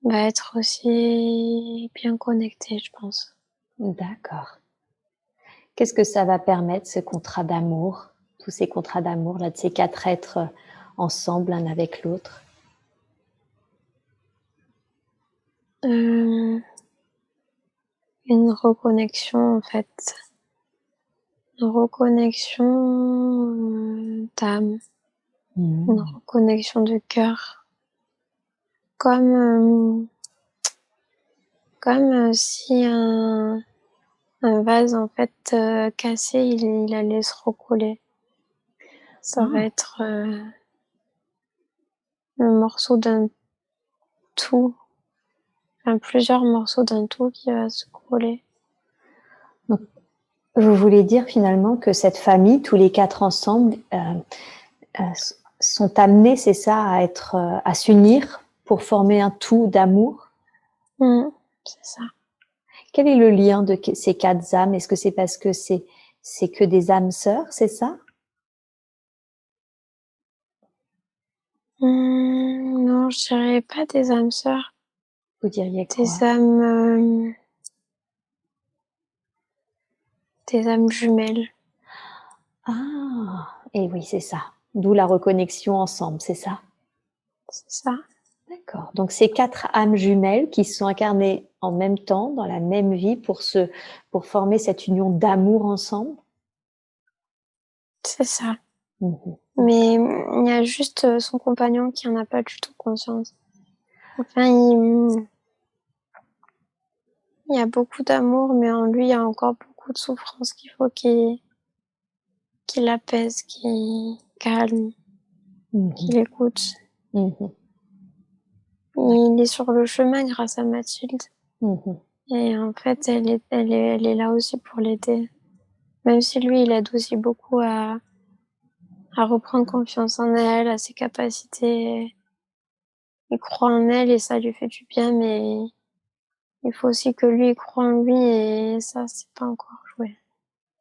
va être aussi bien connecté, je pense. D'accord. Qu'est-ce que ça va permettre, ce contrat d'amour, tous ces contrats d'amour, là, de ces 4 êtres ensemble, l'un avec l'autre? Une reconnexion, en fait. Une reconnexion d'âme. Une reconnexion de cœur. Comme si un vase, en fait, cassé, il allait se recoller. Ça va être le morceau d'un tout, enfin plusieurs morceaux d'un tout qui va se coller. Donc, vous voulez dire finalement que cette famille, tous les 4 ensemble, sont amenés, c'est ça, à s'unir pour former un tout d'amour? C'est ça. Quel est le lien de ces 4 âmes? Est-ce que c'est parce que c'est que des âmes sœurs, c'est ça? Non, je dirais pas des âmes sœurs. Vous diriez quoi? Des âmes jumelles. Ah! Et oui, c'est ça. D'où la reconnexion ensemble, c'est ça? C'est ça. D'accord. Donc ces 4 âmes jumelles qui sont incarnées en même temps, dans la même vie, pour former cette union d'amour ensemble? C'est ça. Mais il y a juste son compagnon qui en a pas du tout conscience. Enfin, il y a beaucoup d'amour, mais en lui, il y a encore beaucoup de souffrance qu'il faut qu'il apaise, qu'il calme, qu'il écoute. Il est sur le chemin grâce à Mathilde. Et en fait, elle est là aussi pour l'aider. Même si lui, il aide aussi beaucoup à reprendre confiance en elle, à ses capacités. Il croit en elle et ça lui fait du bien, mais il faut aussi que lui, il croit en lui et ça, c'est pas encore joué.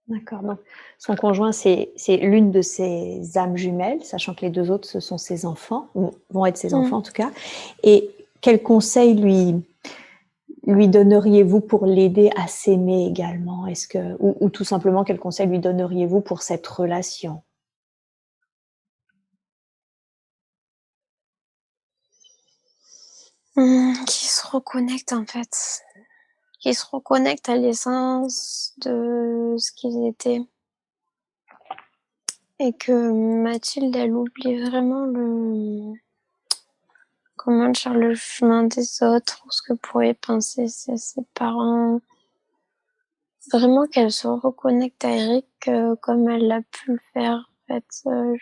D'accord, donc son conjoint, c'est l'une de ses âmes jumelles, sachant que les 2 autres, ce sont ses enfants, ou vont être ses enfants en tout cas. Et quel conseil lui donneriez-vous pour l'aider à s'aimer également? Est-ce que ou tout simplement, quel conseil lui donneriez-vous pour cette relation? Qu'il se reconnecte en fait. Qu'il se reconnecte à l'essence de ce qu'ils étaient. et que Mathilde, elle oublie vraiment comment dire, le jugement des autres, ou ce que pourraient penser ses parents. Vraiment qu'elle se reconnecte à Eric comme elle l'a pu le faire, en fait,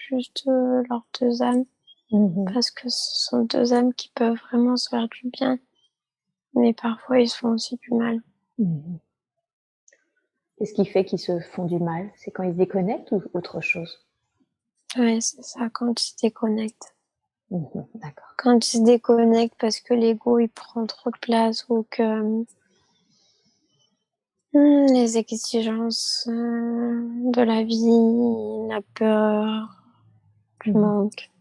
juste leurs deux âmes. Parce que ce sont deux âmes qui peuvent vraiment se faire du bien, mais parfois ils se font aussi du mal. Qu'est-ce qui fait qu'ils se font du mal? C'est quand ils se déconnectent ou autre chose? Ouais, c'est ça, quand ils se déconnectent. D'accord. Quand ils se déconnectent parce que l'ego il prend trop de place, ou que les exigences de la vie, la peur, le manque.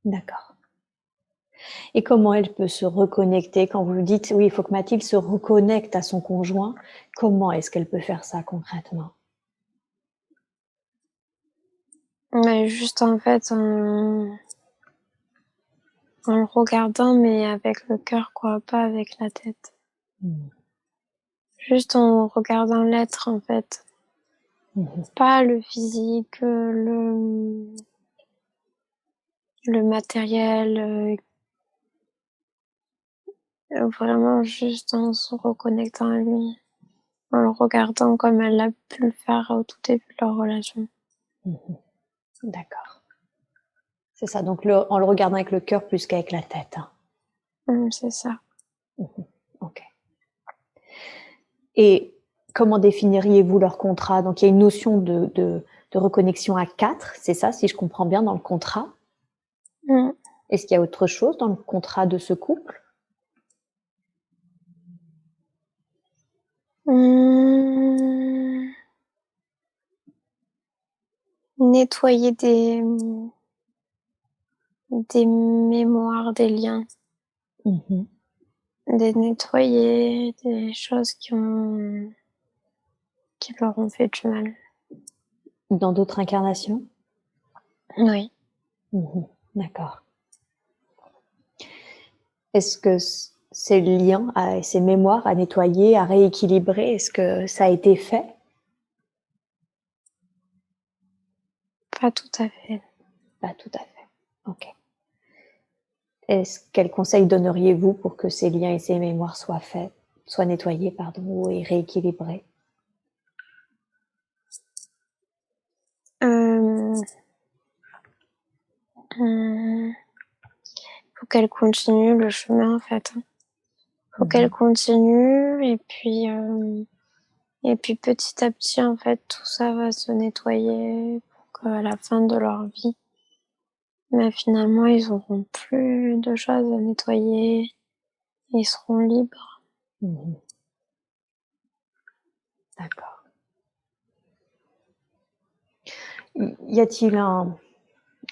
D'accord. Et comment elle peut se reconnecter quand vous dites, oui, il faut que Mathilde se reconnecte à son conjoint, comment est-ce qu'elle peut faire ça concrètement? Mais juste en fait en le regardant, mais avec le cœur, quoi, pas avec la tête. Juste en regardant l'être, en fait. Pas le physique, le matériel, vraiment juste en se reconnectant à lui, en le regardant comme elle a pu le faire au tout début de leur relation. D'accord. C'est ça, donc en le regardant avec le cœur plus qu'avec la tête. C'est ça. Ok. Et comment définiriez-vous leur contrat? Donc il y a une notion de reconnexion à 4, c'est ça, si je comprends bien, dans le contrat. Est-ce qu'il y a autre chose dans le contrat de ce couple? Nettoyer des mémoires, des liens. De nettoyer des choses qui leur ont fait du mal. Dans d'autres incarnations? Oui. D'accord. Est-ce que ces liens, ces mémoires à nettoyer, à rééquilibrer, est-ce que ça a été fait? Pas tout à fait. Pas tout à fait. Ok. Quel conseil donneriez-vous pour que ces liens et ces mémoires soient faits, soient nettoyés, pardon, et rééquilibrés? Faut qu'elle continue le chemin, en fait. Faut qu'elle continue, et puis petit à petit, en fait, tout ça va se nettoyer pour qu'à la fin de leur vie, mais finalement, ils auront plus de choses à nettoyer, ils seront libres. D'accord. Y a-t-il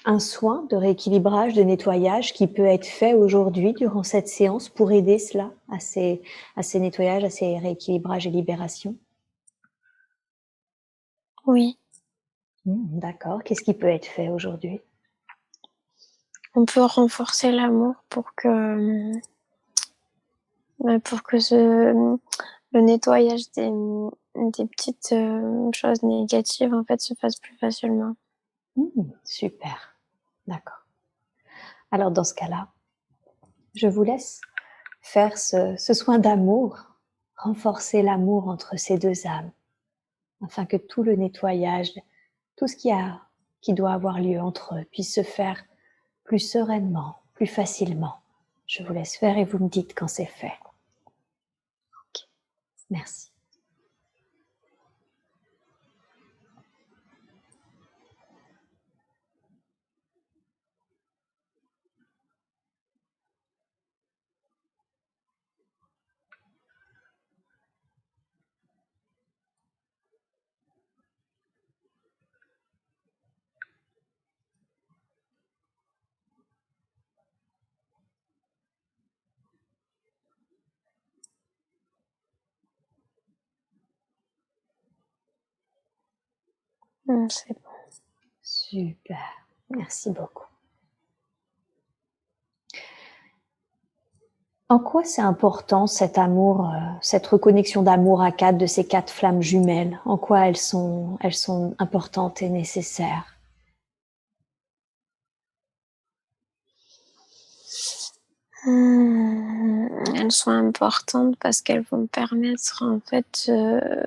un soin de rééquilibrage, de nettoyage qui peut être fait aujourd'hui durant cette séance pour aider cela, à ces nettoyages, à ces rééquilibrages et libérations? Oui. D'accord. Qu'est-ce qui peut être fait aujourd'hui? On peut renforcer l'amour pour que le nettoyage des petites choses négatives, en fait, se fasse plus facilement. Super. D'accord. Alors dans ce cas-là, je vous laisse faire ce soin d'amour, renforcer l'amour entre ces deux âmes, afin que tout le nettoyage, tout ce qui doit avoir lieu entre eux puisse se faire plus sereinement, plus facilement. Je vous laisse faire et vous me dites quand c'est fait. Ok. Merci. C'est bon. Super. Merci beaucoup. En quoi c'est important cet amour, cette reconnexion d'amour à quatre, de ces quatre flammes jumelles? En quoi elles sont importantes et nécessaires? Elles sont importantes parce qu'elles vont permettre en fait de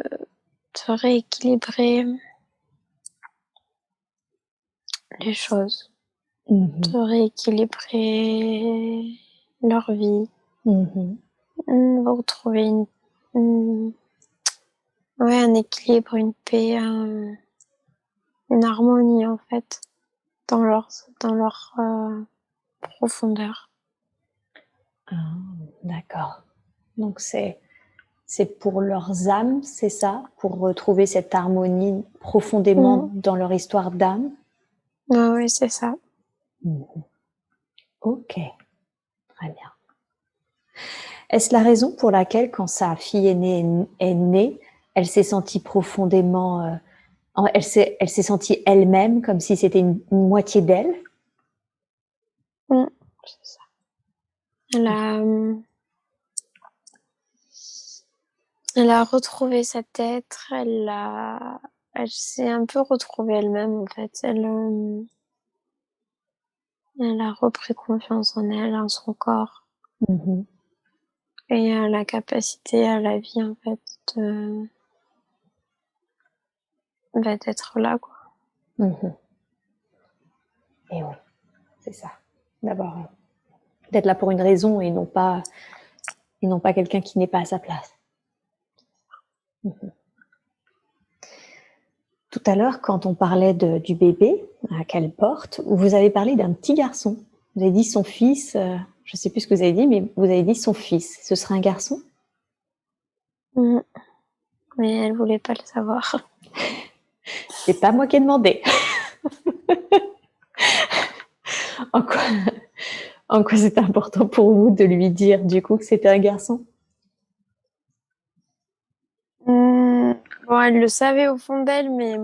rééquilibrer les choses, de rééquilibrer leur vie, retrouver un équilibre, une paix, une harmonie en fait dans leur profondeur. Ah, d'accord. Donc c'est pour leurs âmes, c'est ça? Pour retrouver cette harmonie profondément dans leur histoire d'âme? Ah oui, c'est ça. Ok, très bien. Est-ce la raison pour laquelle, quand sa fille aînée est née, elle s'est sentie profondément... elle s'est sentie elle-même, comme si c'était une moitié d'elle? C'est ça. Elle a retrouvé cet être, elle s'est un peu retrouvée elle-même en fait. Elle a repris confiance en elle, en son corps. Et à la capacité à la vie en fait d'être là quoi. Et oui, c'est ça. D'abord, d'être là pour une raison et non pas quelqu'un qui n'est pas à sa place. Tout à l'heure, quand on parlait du bébé qu'elle porte, vous avez parlé d'un petit garçon. Vous avez dit son fils, je ne sais plus ce que vous avez dit, mais vous avez dit son fils. Ce serait un garçon? Mais elle voulait pas le savoir. C'est pas moi qui ai demandé. En quoi c'était important pour vous de lui dire du coup que c'était un garçon? Bon, elle le savait au fond d'elle, mais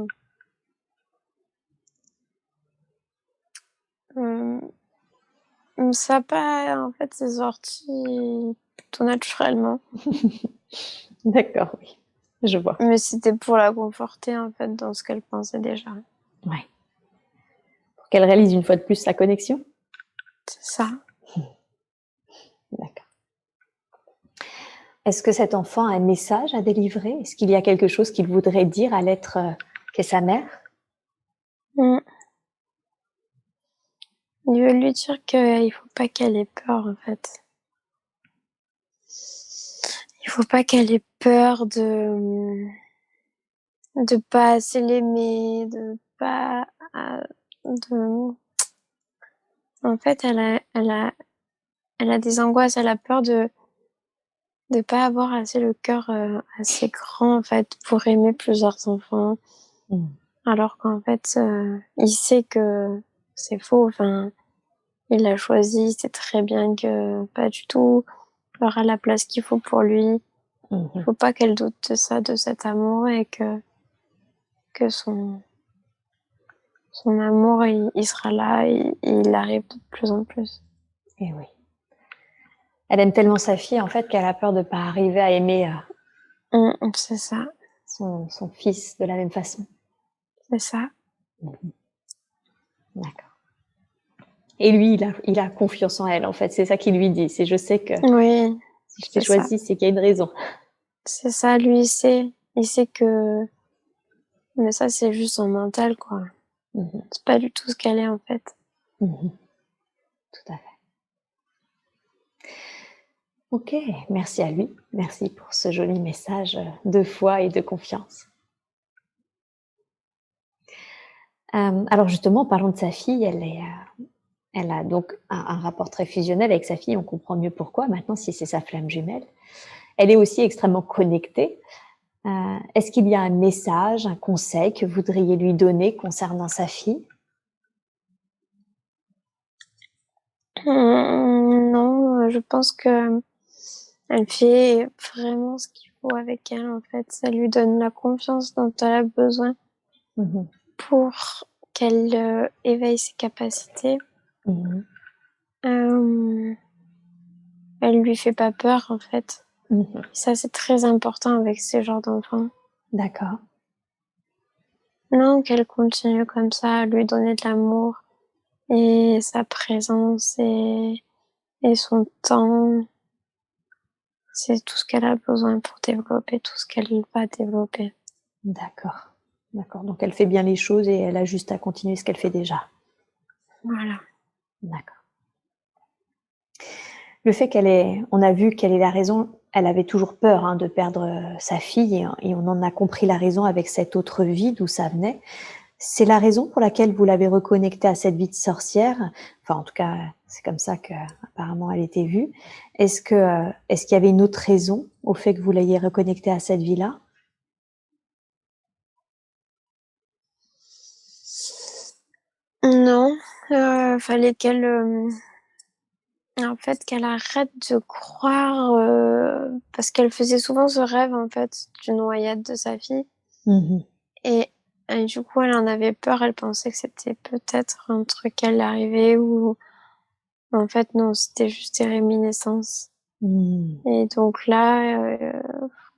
ça pas, en fait, c'est sorti tout naturellement. D'accord, oui, je vois. Mais c'était pour la conforter, en fait, dans ce qu'elle pensait déjà. Ouais. Pour qu'elle réalise une fois de plus sa connexion? C'est ça. D'accord. Est-ce que cet enfant a un message à délivrer? Est-ce qu'il y a quelque chose qu'il voudrait dire à l'être qu'est sa mère? Il veut lui dire qu'il faut pas qu'elle ait peur, en fait. Il faut pas qu'elle ait peur de pas assez l'aimer, de pas de en fait elle a des angoisses, elle a peur de pas avoir assez le cœur assez grand en fait pour aimer plusieurs enfants. Alors qu'en fait il sait que c'est faux, enfin il l'a choisi, c'est très bien que pas du tout il aura la place qu'il faut pour lui. Il faut pas qu'elle doute de ça, de cet amour, et que son amour, il sera là, et il arrive de plus en plus. Et oui. Elle aime tellement sa fille, en fait, qu'elle a peur de ne pas arriver à aimer C'est ça. son fils de la même façon. C'est ça. D'accord. Et lui, il a confiance en elle, en fait. C'est ça qu'il lui dit. C'est je sais que Oui, si je t'ai choisi, c'est qu'il y a une raison. c'est ça, lui, il sait que... Mais ça, c'est juste son mental, quoi. C'est pas du tout ce qu'elle est, en fait. Tout à fait. Ok, merci à lui. Merci pour ce joli message de foi et de confiance. Alors justement, en parlant de sa fille, elle a donc un rapport très fusionnel avec sa fille. On comprend mieux pourquoi maintenant, si c'est sa flamme jumelle. Elle est aussi extrêmement connectée. Est-ce qu'il y a un message, un conseil que vous voudriez lui donner concernant sa fille? Non, je pense que elle fait vraiment ce qu'il faut avec elle, en fait. Ça lui donne la confiance dont elle a besoin pour qu'elle éveille ses capacités. elle lui fait pas peur, en fait. Ça, c'est très important avec ce genre d'enfants. D'accord. Non, qu'elle continue comme ça à lui donner de l'amour et sa présence et son temps. C'est tout ce qu'elle a besoin pour développer tout ce qu'elle va développer. D'accord. D'accord. Donc, elle fait bien les choses et elle a juste à continuer ce qu'elle fait déjà. Voilà. D'accord. Le fait on a vu quelle est la raison, elle avait toujours peur de perdre sa fille et on en a compris la raison avec cette autre vie d'où ça venait. C'est la raison pour laquelle vous l'avez reconnectée à cette vie de sorcière. Enfin, en tout cas, c'est comme ça que apparemment elle était vue. Est-ce qu'il y avait une autre raison au fait que vous l'ayez reconnectée à cette vie-là? Non, fallait qu'elle, en fait, qu'elle arrête de croire, parce qu'elle faisait souvent ce rêve, en fait, d'une noyade de sa fille. Et du coup, elle en avait peur. Elle pensait que c'était peut-être un truc qui allait arriver ou en fait, non, c'était juste des réminiscences. Et donc là,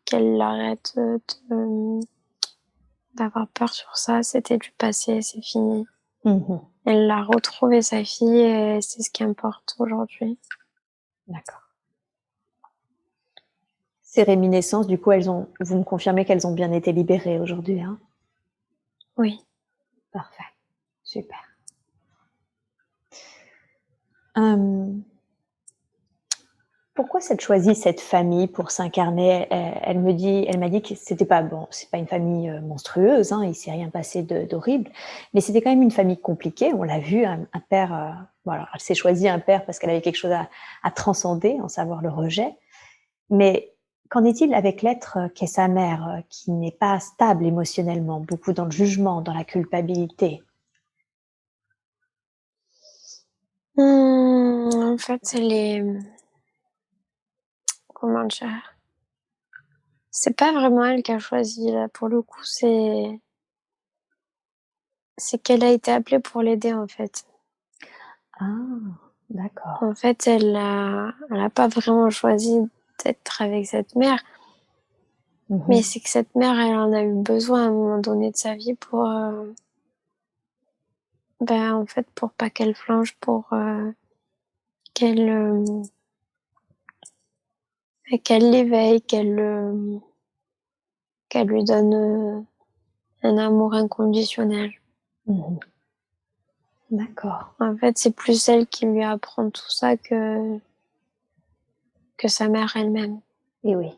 qu'elle arrête d'avoir peur sur ça. C'était du passé, c'est fini. Elle a retrouvé sa fille et c'est ce qui importe aujourd'hui. D'accord. Ces réminiscences, du coup, vous me confirmez qu'elles ont bien été libérées aujourd'hui, hein? Oui. Parfait. Super. Pourquoi s'être choisi cette famille pour s'incarner? Elle m'a dit que c'était pas bon, c'est pas une famille monstrueuse, il s'est rien passé d'horrible, mais c'était quand même une famille compliquée. On l'a vu, un père, voilà, elle s'est choisi un père parce qu'elle avait quelque chose à transcender, en savoir le rejet. Mais qu'en est-il avec l'être qu'est sa mère, qui n'est pas stable émotionnellement, beaucoup dans le jugement, dans la culpabilité? En fait, elle est, comment dire? C'est pas vraiment elle qui a choisi là, pour le coup, c'est qu'elle a été appelée pour l'aider, en fait. Ah, d'accord. En fait, elle a pas vraiment choisi d'être avec cette mère, mais c'est que cette mère, elle en a eu besoin à un moment donné de sa vie pour, en fait, pour pas qu'elle flanche, pour, qu'elle, qu'elle l'éveille, qu'elle lui donne, un amour inconditionnel. D'accord. En fait, c'est plus elle qui lui apprend tout ça que sa mère elle-même. Et oui.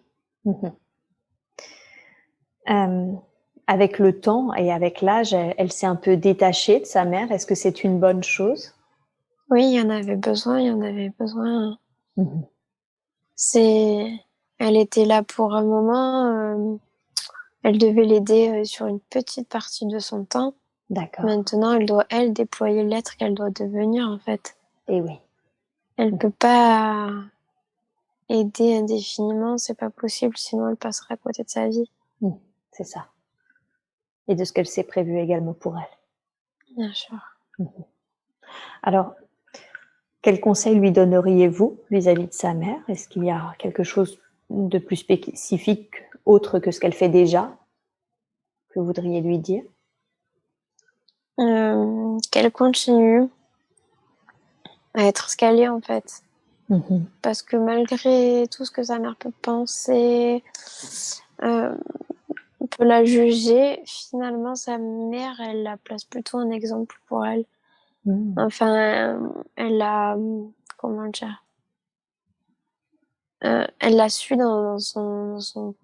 Avec le temps et avec l'âge, elle s'est un peu détachée de sa mère. Est-ce que c'est une bonne chose? Oui, il y en avait besoin, il y en avait besoin. Elle était là pour un moment, elle devait l'aider, sur une petite partie de son temps. D'accord. Maintenant, elle doit, déployer l'être qu'elle doit devenir, en fait. Et oui. Elle peut pas aider indéfiniment, c'est pas possible, sinon elle passera à côté de sa vie. C'est ça. Et de ce qu'elle s'est prévu également pour elle. Bien sûr. Alors, quel conseil lui donneriez-vous vis-à-vis de sa mère? Est-ce qu'il y a quelque chose de plus spécifique, autre que ce qu'elle fait déjà, que vous voudriez lui dire? Qu'elle continue à être ce qu'elle est, en fait. Parce que malgré tout ce que sa mère peut penser, on peut la juger, finalement, sa mère, elle la place plutôt en exemple pour elle. Enfin, elle a, comment dire, elle la suit dans son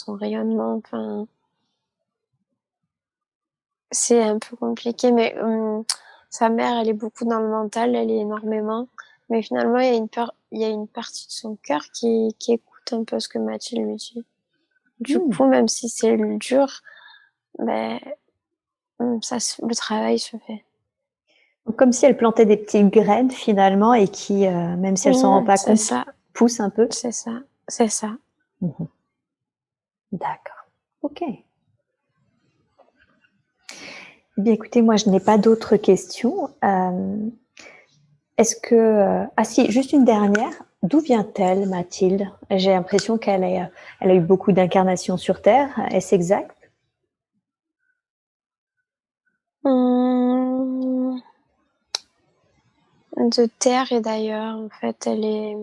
rayonnement. Enfin, c'est un peu compliqué, mais sa mère, elle est beaucoup dans le mental, elle est énormément. Mais finalement, il y a une partie de son cœur qui écoute un peu ce que Mathilde lui dit. Du coup, même si c'est dur, ben, le travail se fait. Comme si elle plantait des petites graines finalement et qui, même si elle s'en rend pas C'est compte, ça. poussent un peu. C'est ça. C'est ça. D'accord. Ok. Bien, écoutez, moi, je n'ai pas d'autres questions. Est-ce que... ah si, juste une dernière. D'où vient-elle, Mathilde? J'ai l'impression elle a eu beaucoup d'incarnations sur Terre. Est-ce exact? De terre et d'ailleurs, en fait, elle est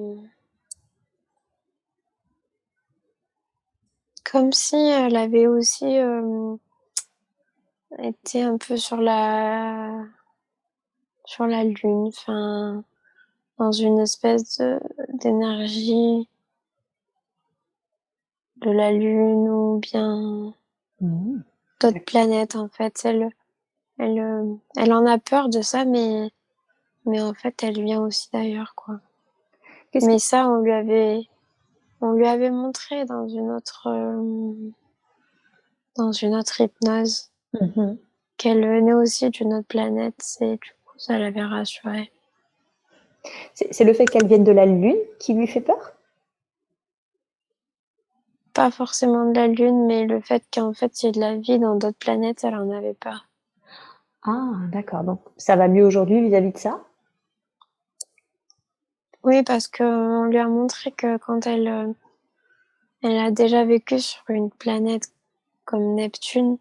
comme si elle avait aussi été un peu sur la lune, enfin, dans une espèce d'énergie de la lune ou bien d'autres planètes, en fait. Elle en a peur de ça, mais en fait, elle vient aussi d'ailleurs, quoi. Mais ça, on lui avait montré dans une autre hypnose qu'elle venait aussi d'une autre planète, et du coup, ça l'avait rassurée. C'est le fait qu'elle vienne de la Lune qui lui fait peur? Pas forcément de la Lune, mais le fait qu'en fait, il y ait de la vie dans d'autres planètes, elle en avait peur. Ah, d'accord. Donc, ça va mieux aujourd'hui vis-à-vis de ça? Oui, parce qu'on lui a montré que quand elle a déjà vécu sur une planète comme Neptune,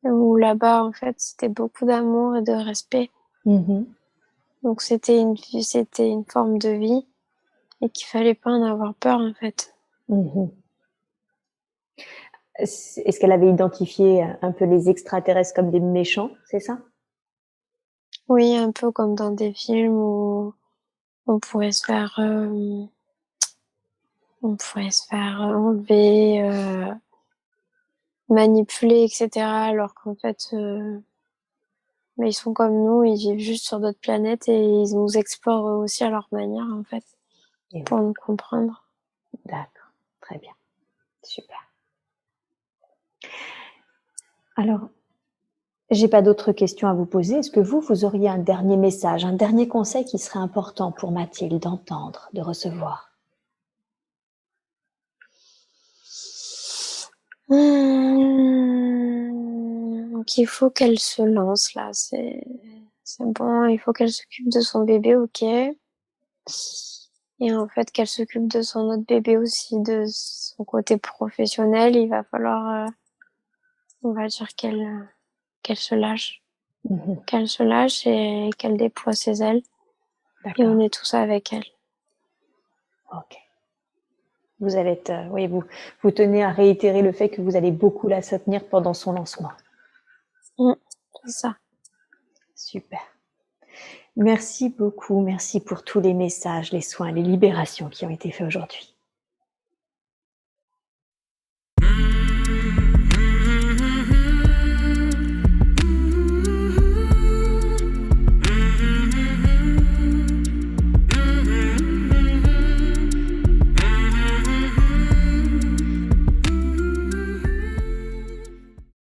où là-bas, en fait, c'était beaucoup d'amour et de respect. Donc, c'était une forme de vie et qu'il fallait pas en avoir peur, en fait. Est-ce qu'elle avait identifié un peu les extraterrestres comme des méchants, c'est ça? Oui, un peu comme dans des films où on pourrait se faire enlever, manipuler, etc. Alors qu'en fait, mais ils sont comme nous, ils vivent juste sur d'autres planètes et ils nous explorent aussi à leur manière, en fait, pour nous comprendre. D'accord, très bien, super. Alors, j'ai pas d'autres questions à vous poser. Est-ce que vous auriez un dernier message, un dernier conseil qui serait important pour Mathilde d'entendre, de recevoir? Qu'il faut qu'elle se lance là, c'est bon, il faut qu'elle s'occupe de son bébé, ok. Et en fait, qu'elle s'occupe de son autre bébé aussi, de son côté professionnel. Il va falloir, on va dire qu'elle se lâche. Qu'elle se lâche et qu'elle déploie ses ailes. Et on est tous avec elle. Ok. Vous allez être, oui, vous tenez à réitérer le fait que vous allez beaucoup la soutenir pendant son lancement. C'est ça. Super. Merci beaucoup, merci pour tous les messages, les soins, les libérations qui ont été faits aujourd'hui.